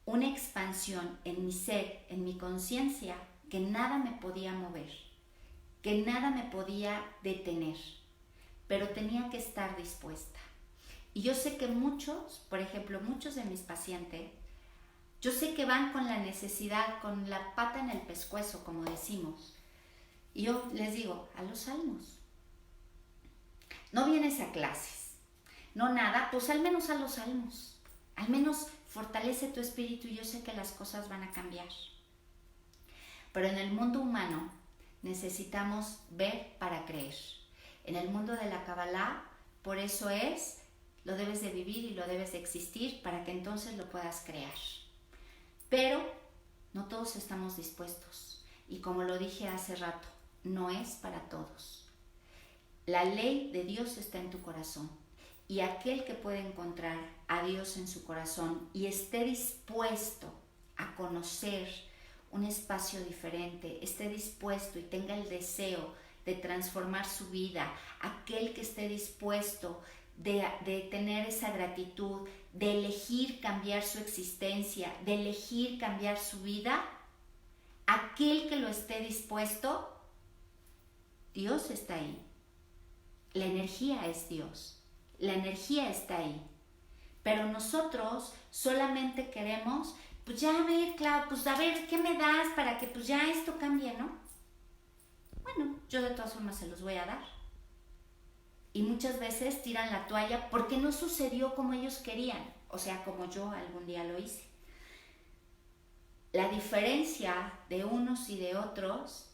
una expansión en mi ser, en mi conciencia, que nada me podía mover, que nada me podía detener, pero tenía que estar dispuesta. Y yo sé que muchos, por ejemplo, muchos de mis pacientes, yo sé que van con la necesidad, con la pata en el pescuezo, como decimos. Y yo les digo, a los salmos. No vienes a clases, no nada, pues al menos a los salmos. Al menos fortalece tu espíritu y yo sé que las cosas van a cambiar. Pero en el mundo humano necesitamos ver para creer. En el mundo de la Kabbalah, por eso es, lo debes de vivir y lo debes de existir para que entonces lo puedas crear. Pero no todos estamos dispuestos. Y como lo dije hace rato, no es para todos. La ley de Dios está en tu corazón. Y aquel que puede encontrar a Dios en su corazón y esté dispuesto a conocer un espacio diferente, esté dispuesto y tenga el deseo de transformar su vida, aquel que esté dispuesto de tener esa gratitud, de elegir cambiar su existencia, de elegir cambiar su vida, aquel que lo esté dispuesto, Dios está ahí. La energía es Dios, la energía está ahí. Pero nosotros solamente queremos, pues ya a ver, Clau, pues a ver, ¿qué me das para que pues ya esto cambie, no? Bueno, yo de todas formas se los voy a dar. Y muchas veces tiran la toalla porque no sucedió como ellos querían, o sea, como yo algún día lo hice. La diferencia de unos y de otros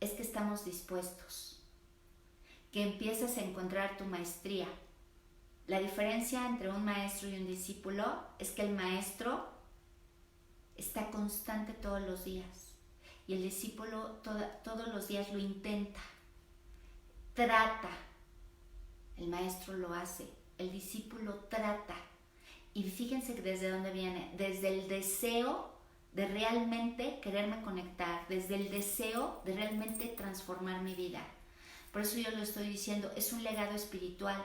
es que estamos dispuestos, que empiezas a encontrar tu maestría. La diferencia entre un maestro y un discípulo es que el maestro está constante todos los días y el discípulo todos los días lo intenta, trata. El maestro lo hace, el discípulo trata. Y fíjense desde dónde viene, desde el deseo de realmente quererme conectar, desde el deseo de realmente transformar mi vida. Por eso yo lo estoy diciendo, es un legado espiritual.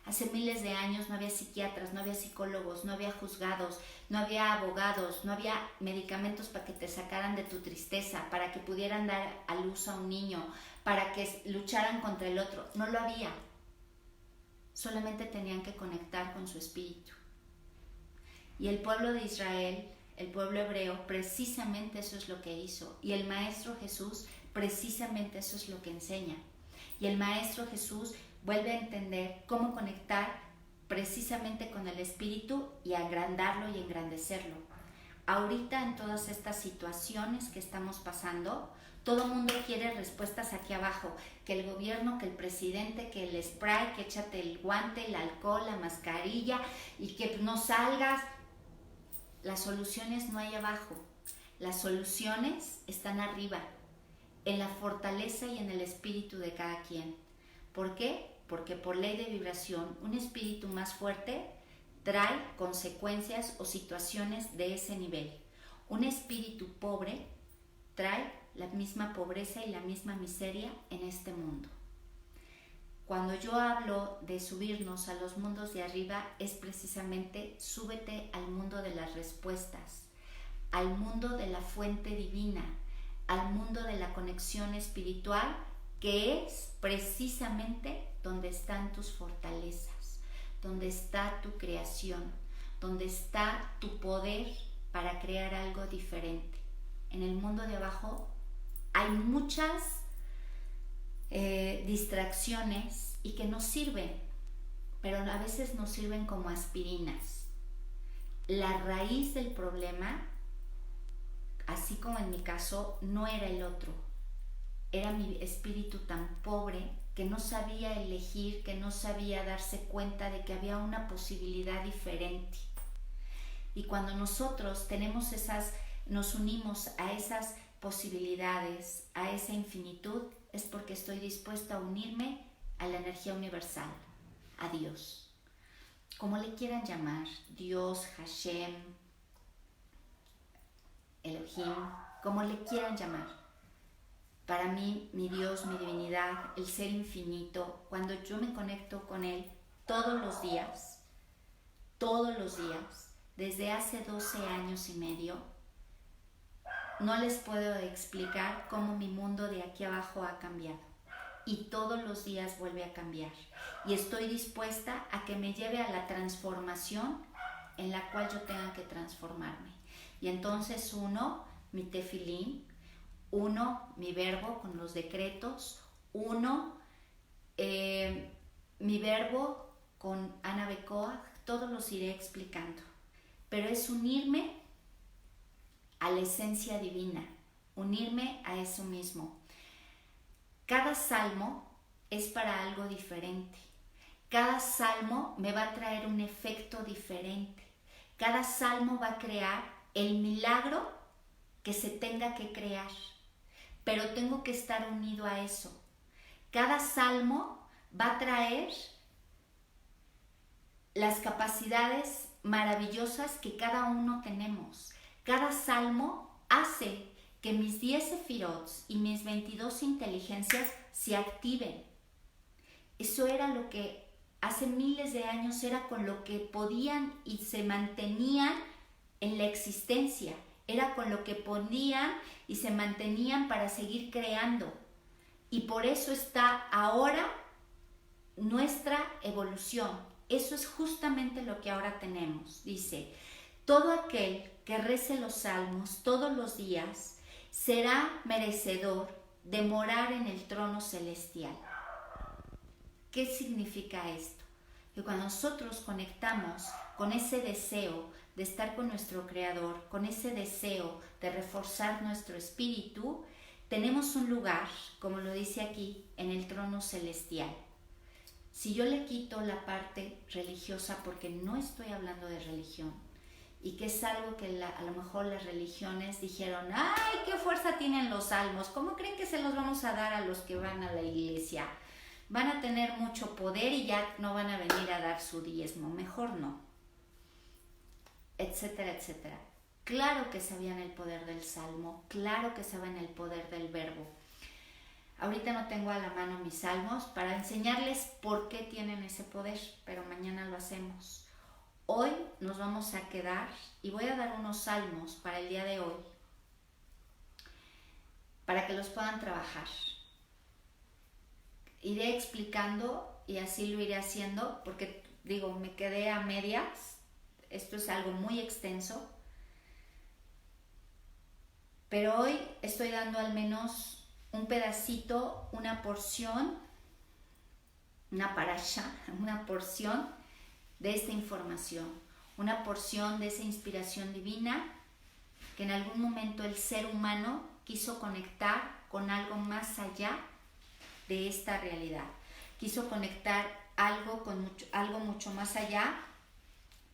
Hace miles de años no había psiquiatras, no había psicólogos, no había juzgados, no había abogados, no había medicamentos para que te sacaran de tu tristeza, para que pudieran dar a luz a un niño, para que lucharan contra el otro. No lo había. Solamente tenían que conectar con su espíritu. Y el pueblo de Israel, el pueblo hebreo, precisamente eso es lo que hizo. Y el Maestro Jesús, precisamente eso es lo que enseña. Y el Maestro Jesús vuelve a entender cómo conectar precisamente con el espíritu y agrandarlo y engrandecerlo. Ahorita en todas estas situaciones que estamos pasando, todo el mundo quiere respuestas aquí abajo, que el gobierno, que el presidente, que el spray, que échate el guante, el alcohol, la mascarilla y que no salgas. Las soluciones no hay abajo, las soluciones están arriba, en la fortaleza y en el espíritu de cada quien. ¿Por qué? Porque por ley de vibración, un espíritu más fuerte trae consecuencias o situaciones de ese nivel. Un espíritu pobre trae la misma pobreza y la misma miseria en este mundo. Cuando yo hablo de subirnos a los mundos de arriba, es precisamente súbete al mundo de las respuestas, al mundo de la fuente divina, al mundo de la conexión espiritual, que es precisamente donde están tus fortalezas, donde está tu creación, donde está tu poder para crear algo diferente. En el mundo de abajo hay muchas distracciones y que nos sirven, pero a veces nos sirven como aspirinas. La raíz del problema, así como en mi caso, no era el otro, era mi espíritu tan pobre que no sabía elegir, que no sabía darse cuenta de que había una posibilidad diferente. Y cuando nosotros nos unimos a esas posibilidades, a esa infinitud, es porque estoy dispuesta a unirme a la energía universal, a Dios. Como le quieran llamar, Dios, Hashem, Elohim, como le quieran llamar. Para mí, mi Dios, mi divinidad, el ser infinito, cuando yo me conecto con Él todos los días, desde hace 12 años y medio, no les puedo explicar cómo mi mundo de aquí abajo ha cambiado. Y todos los días vuelve a cambiar. Y estoy dispuesta a que me lleve a la transformación en la cual yo tenga que transformarme. Y entonces uno, mi tefilín, uno, mi verbo con los decretos, uno, mi verbo con Ana Becoa, todos los iré explicando. Pero es unirme a la esencia divina, unirme a eso mismo. Cada salmo es para algo diferente. Cada salmo me va a traer un efecto diferente. Cada salmo va a crear el milagro que se tenga que crear. Pero tengo que estar unido a eso. Cada salmo va a traer las capacidades maravillosas que cada uno tenemos. Cada salmo hace que mis 10 sefirots y mis 22 inteligencias se activen. Eso era lo que hace miles de años era con lo que podían y se mantenían en la existencia. Era con lo que podían y se mantenían para seguir creando. Y por eso está ahora nuestra evolución. Eso es justamente lo que ahora tenemos. Dice, todo aquel que rece los salmos todos los días será merecedor de morar en el trono celestial. ¿Qué significa esto? Que cuando nosotros conectamos con ese deseo de estar con nuestro Creador, con ese deseo de reforzar nuestro espíritu, tenemos un lugar, como lo dice aquí, en el trono celestial. Si yo le quito la parte religiosa, porque no estoy hablando de religión, y que es algo que a lo mejor las religiones dijeron, ¡ay, qué fuerza tienen los salmos! ¿Cómo creen que se los vamos a dar a los que van a la iglesia? Van a tener mucho poder y ya no van a venir a dar su diezmo, mejor no, etcétera, etcétera. Claro que sabían el poder del salmo, claro que saben el poder del verbo. Ahorita no tengo a la mano mis salmos para enseñarles por qué tienen ese poder, pero mañana lo hacemos. Hoy nos vamos a quedar y voy a dar unos salmos para el día de hoy, para que los puedan trabajar. Iré explicando y así lo iré haciendo, porque digo, me quedé a medias, esto es algo muy extenso, pero hoy estoy dando al menos un pedacito, una porción, una parasha, una porción de esta información, una porción de esa inspiración divina que en algún momento el ser humano quiso conectar con algo más allá de esta realidad. Quiso conectar algo mucho más allá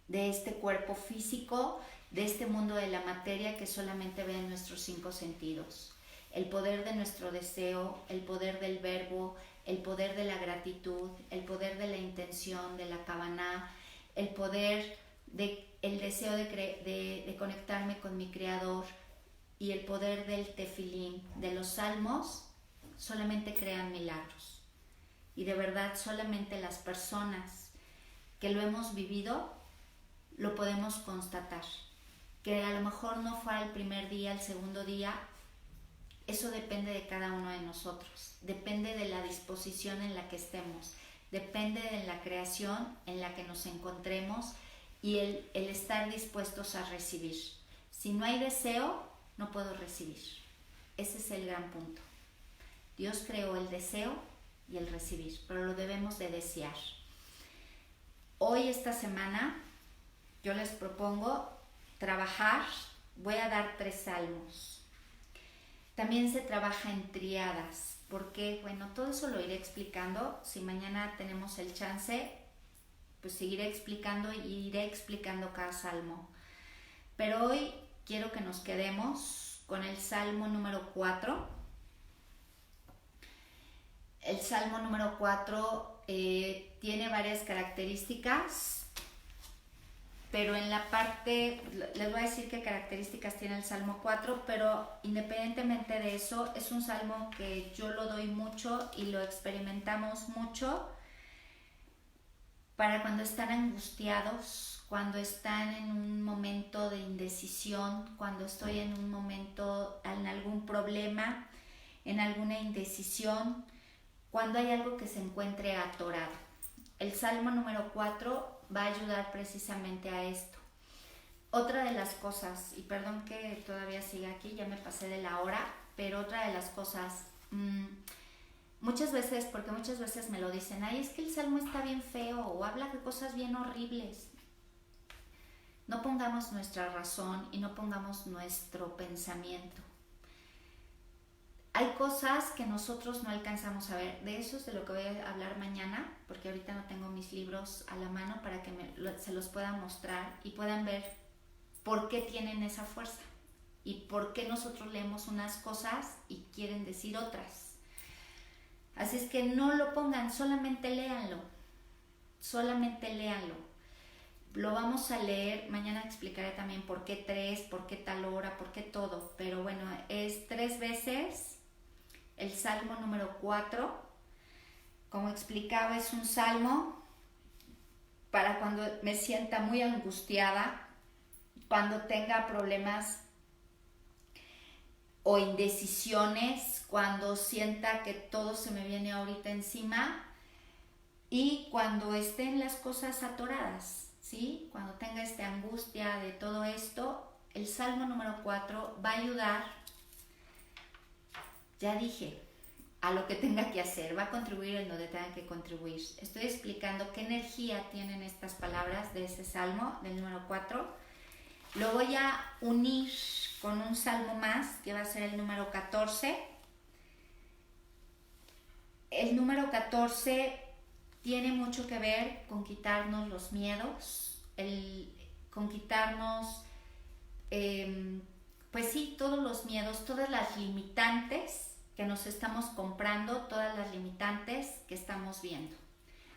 de este cuerpo físico, de este mundo de la materia que solamente ve en nuestros 5 sentidos. El poder de nuestro deseo, el poder del verbo, el poder de la gratitud, el poder de la intención, de la kavaná, el poder el deseo de conectarme con mi Creador y el poder del tefilín, de los salmos, solamente crean milagros. Y de verdad solamente las personas que lo hemos vivido lo podemos constatar. Que a lo mejor no fue el primer día, el segundo día, eso depende de cada uno de nosotros. Depende de la disposición en la que estemos. Depende de la creación en la que nos encontremos y el estar dispuestos a recibir. Si no hay deseo, no puedo recibir. Ese es el gran punto. Dios creó el deseo y el recibir, pero lo debemos de desear. Hoy, esta semana, yo les propongo trabajar, voy a dar 3 salmos. También se trabaja en triadas, porque, bueno, todo eso lo iré explicando. Si mañana tenemos el chance, pues seguiré explicando y iré explicando cada salmo. Pero hoy quiero que nos quedemos con el salmo número 4. El salmo número 4 tiene varias características, pero en la parte, les voy a decir qué características tiene el salmo 4, pero independientemente de eso, es un salmo que yo lo doy mucho y lo experimentamos mucho para cuando están angustiados, cuando están en un momento de indecisión, cuando estoy en un momento, en algún problema, en alguna indecisión, cuando hay algo que se encuentre atorado. El Salmo número 4 va a ayudar precisamente a esto. Otra de las cosas, y perdón que todavía siga aquí, ya me pasé de la hora, pero otra de las cosas, muchas veces me lo dicen, ay, es que el Salmo está bien feo o habla de cosas bien horribles. No pongamos nuestra razón y no pongamos nuestro pensamiento. Hay cosas que nosotros no alcanzamos a ver. De eso es de lo que voy a hablar mañana, porque ahorita no tengo mis libros a la mano para que se los pueda mostrar y puedan ver por qué tienen esa fuerza y por qué nosotros leemos unas cosas y quieren decir otras. Así es que no lo pongan, solamente léanlo. Lo vamos a leer, mañana explicaré también por qué 3, por qué tal hora, por qué todo. Pero bueno, es 3 veces el Salmo número 4. Como explicaba, es un salmo para cuando me sienta muy angustiada, cuando tenga problemas o indecisiones, cuando sienta que todo se me viene ahorita encima y cuando estén las cosas atoradas, ¿sí? Cuando tenga esta angustia de todo esto, el Salmo número 4 va a ayudar, ya dije, a lo que tenga que hacer, va a contribuir en donde tenga que contribuir. Estoy explicando qué energía tienen estas palabras de ese Salmo, del número 4. Lo voy a unir con un salmo más, que va a ser el número 14. El número 14 tiene mucho que ver con quitarnos los miedos, con quitarnos, pues sí, todos los miedos, todas las limitantes que nos estamos comprando, todas las limitantes que estamos viendo.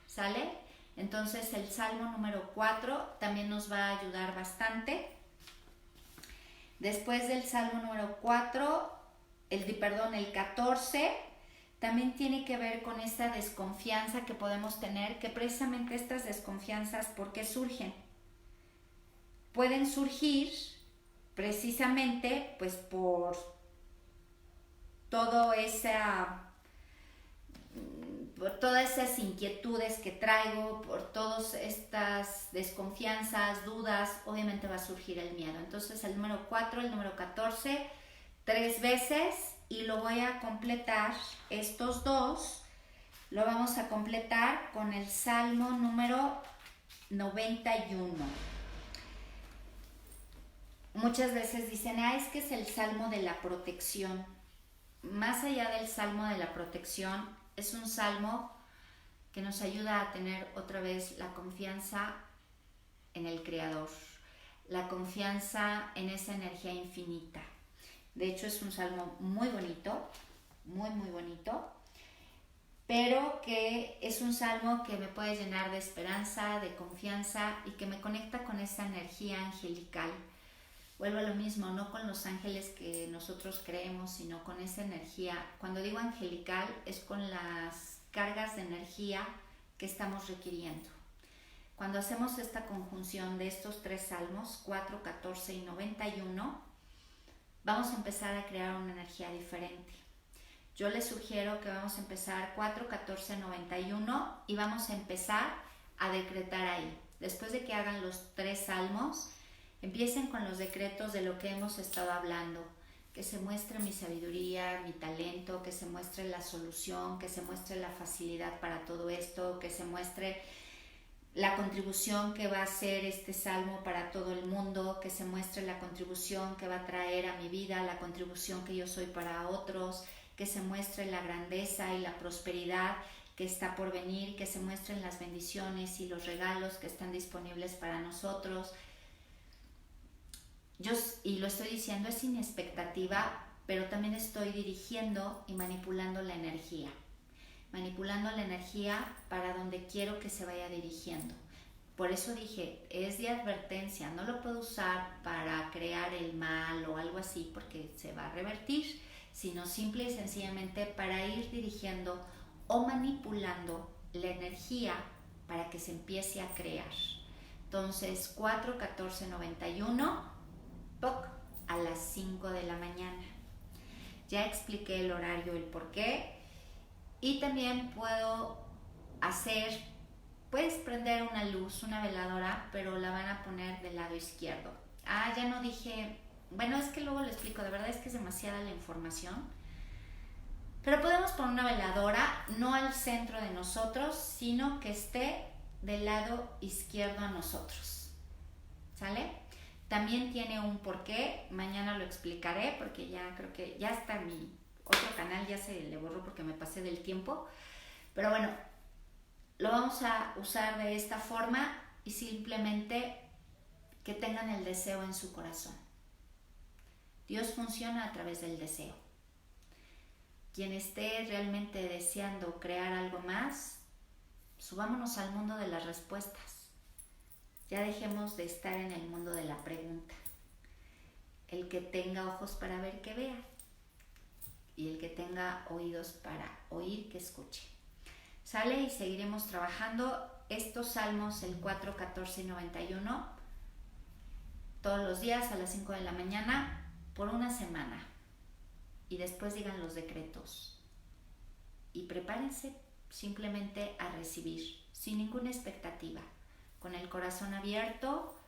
¿Sale? Entonces el Salmo número 4 también nos va a ayudar bastante. Después del Salmo número 4, el 14, también tiene que ver con esta desconfianza que podemos tener, que precisamente estas desconfianzas, ¿por qué surgen? Pueden surgir precisamente pues por todas esas inquietudes que traigo, por todas estas desconfianzas, dudas, obviamente va a surgir el miedo. Entonces el número 4, el número 14, 3 veces, y lo voy a completar, estos dos, lo vamos a completar con el Salmo número 91. Muchas veces dicen, es que es el Salmo de la protección. Más allá del Salmo de la protección, es un salmo que nos ayuda a tener otra vez la confianza en el Creador, la confianza en esa energía infinita. De hecho, es un salmo muy bonito, muy, muy bonito, pero que es un salmo que me puede llenar de esperanza, de confianza y que me conecta con esa energía angelical. Vuelvo a lo mismo, no con los ángeles que nosotros creemos, sino con esa energía. Cuando digo angelical, es con las cargas de energía que estamos requiriendo. Cuando hacemos esta conjunción de estos 3 salmos, 4, 14 y 91, vamos a empezar a crear una energía diferente. Yo les sugiero que vamos a empezar 4, 14, 91 y vamos a empezar a decretar ahí. Después de que hagan los 3 salmos, empiecen con los decretos de lo que hemos estado hablando, que se muestre mi sabiduría, mi talento, que se muestre la solución, que se muestre la facilidad para todo esto, que se muestre la contribución que va a hacer este salmo para todo el mundo, que se muestre la contribución que va a traer a mi vida, la contribución que yo soy para otros, que se muestre la grandeza y la prosperidad que está por venir, que se muestren las bendiciones y los regalos que están disponibles para nosotros. Y lo estoy diciendo, es sin expectativa, pero también estoy dirigiendo y manipulando la energía para donde quiero que se vaya dirigiendo. Por eso dije, es de advertencia, no lo puedo usar para crear el mal o algo así porque se va a revertir, sino simple y sencillamente para ir dirigiendo o manipulando la energía para que se empiece a crear. Entonces 4, 14, 91, ¡poc!, a las 5 de la mañana. Ya expliqué el horario, el por qué. Y también puedes prender una luz, una veladora, pero la van a poner del lado izquierdo. Ya no dije, bueno, es que luego lo explico, de verdad es que es demasiada la información. Pero podemos poner una veladora, no al centro de nosotros, sino que esté del lado izquierdo a nosotros. ¿Sale? También tiene un porqué, mañana lo explicaré porque ya creo que ya está mi otro canal, ya se le borró porque me pasé del tiempo. Pero bueno, lo vamos a usar de esta forma y simplemente que tengan el deseo en su corazón. Dios funciona a través del deseo. Quien esté realmente deseando crear algo más, subámonos al mundo de las respuestas. Ya dejemos de estar en el mundo de la pregunta. El que tenga ojos para ver, que vea. Y el que tenga oídos para oír, que escuche. Sale y seguiremos trabajando estos salmos, el 4, 14 y 91, todos los días a las 5 de la mañana por una semana. Y después digan los decretos. Y prepárense simplemente a recibir, sin ninguna expectativa, con el corazón abierto,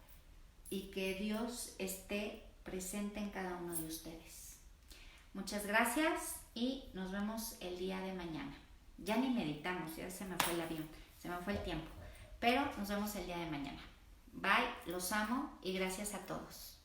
y que Dios esté presente en cada uno de ustedes. Muchas gracias y nos vemos el día de mañana. Ya ni meditamos, ya se me fue el avión, se me fue el tiempo, pero nos vemos el día de mañana. Bye, los amo y gracias a todos.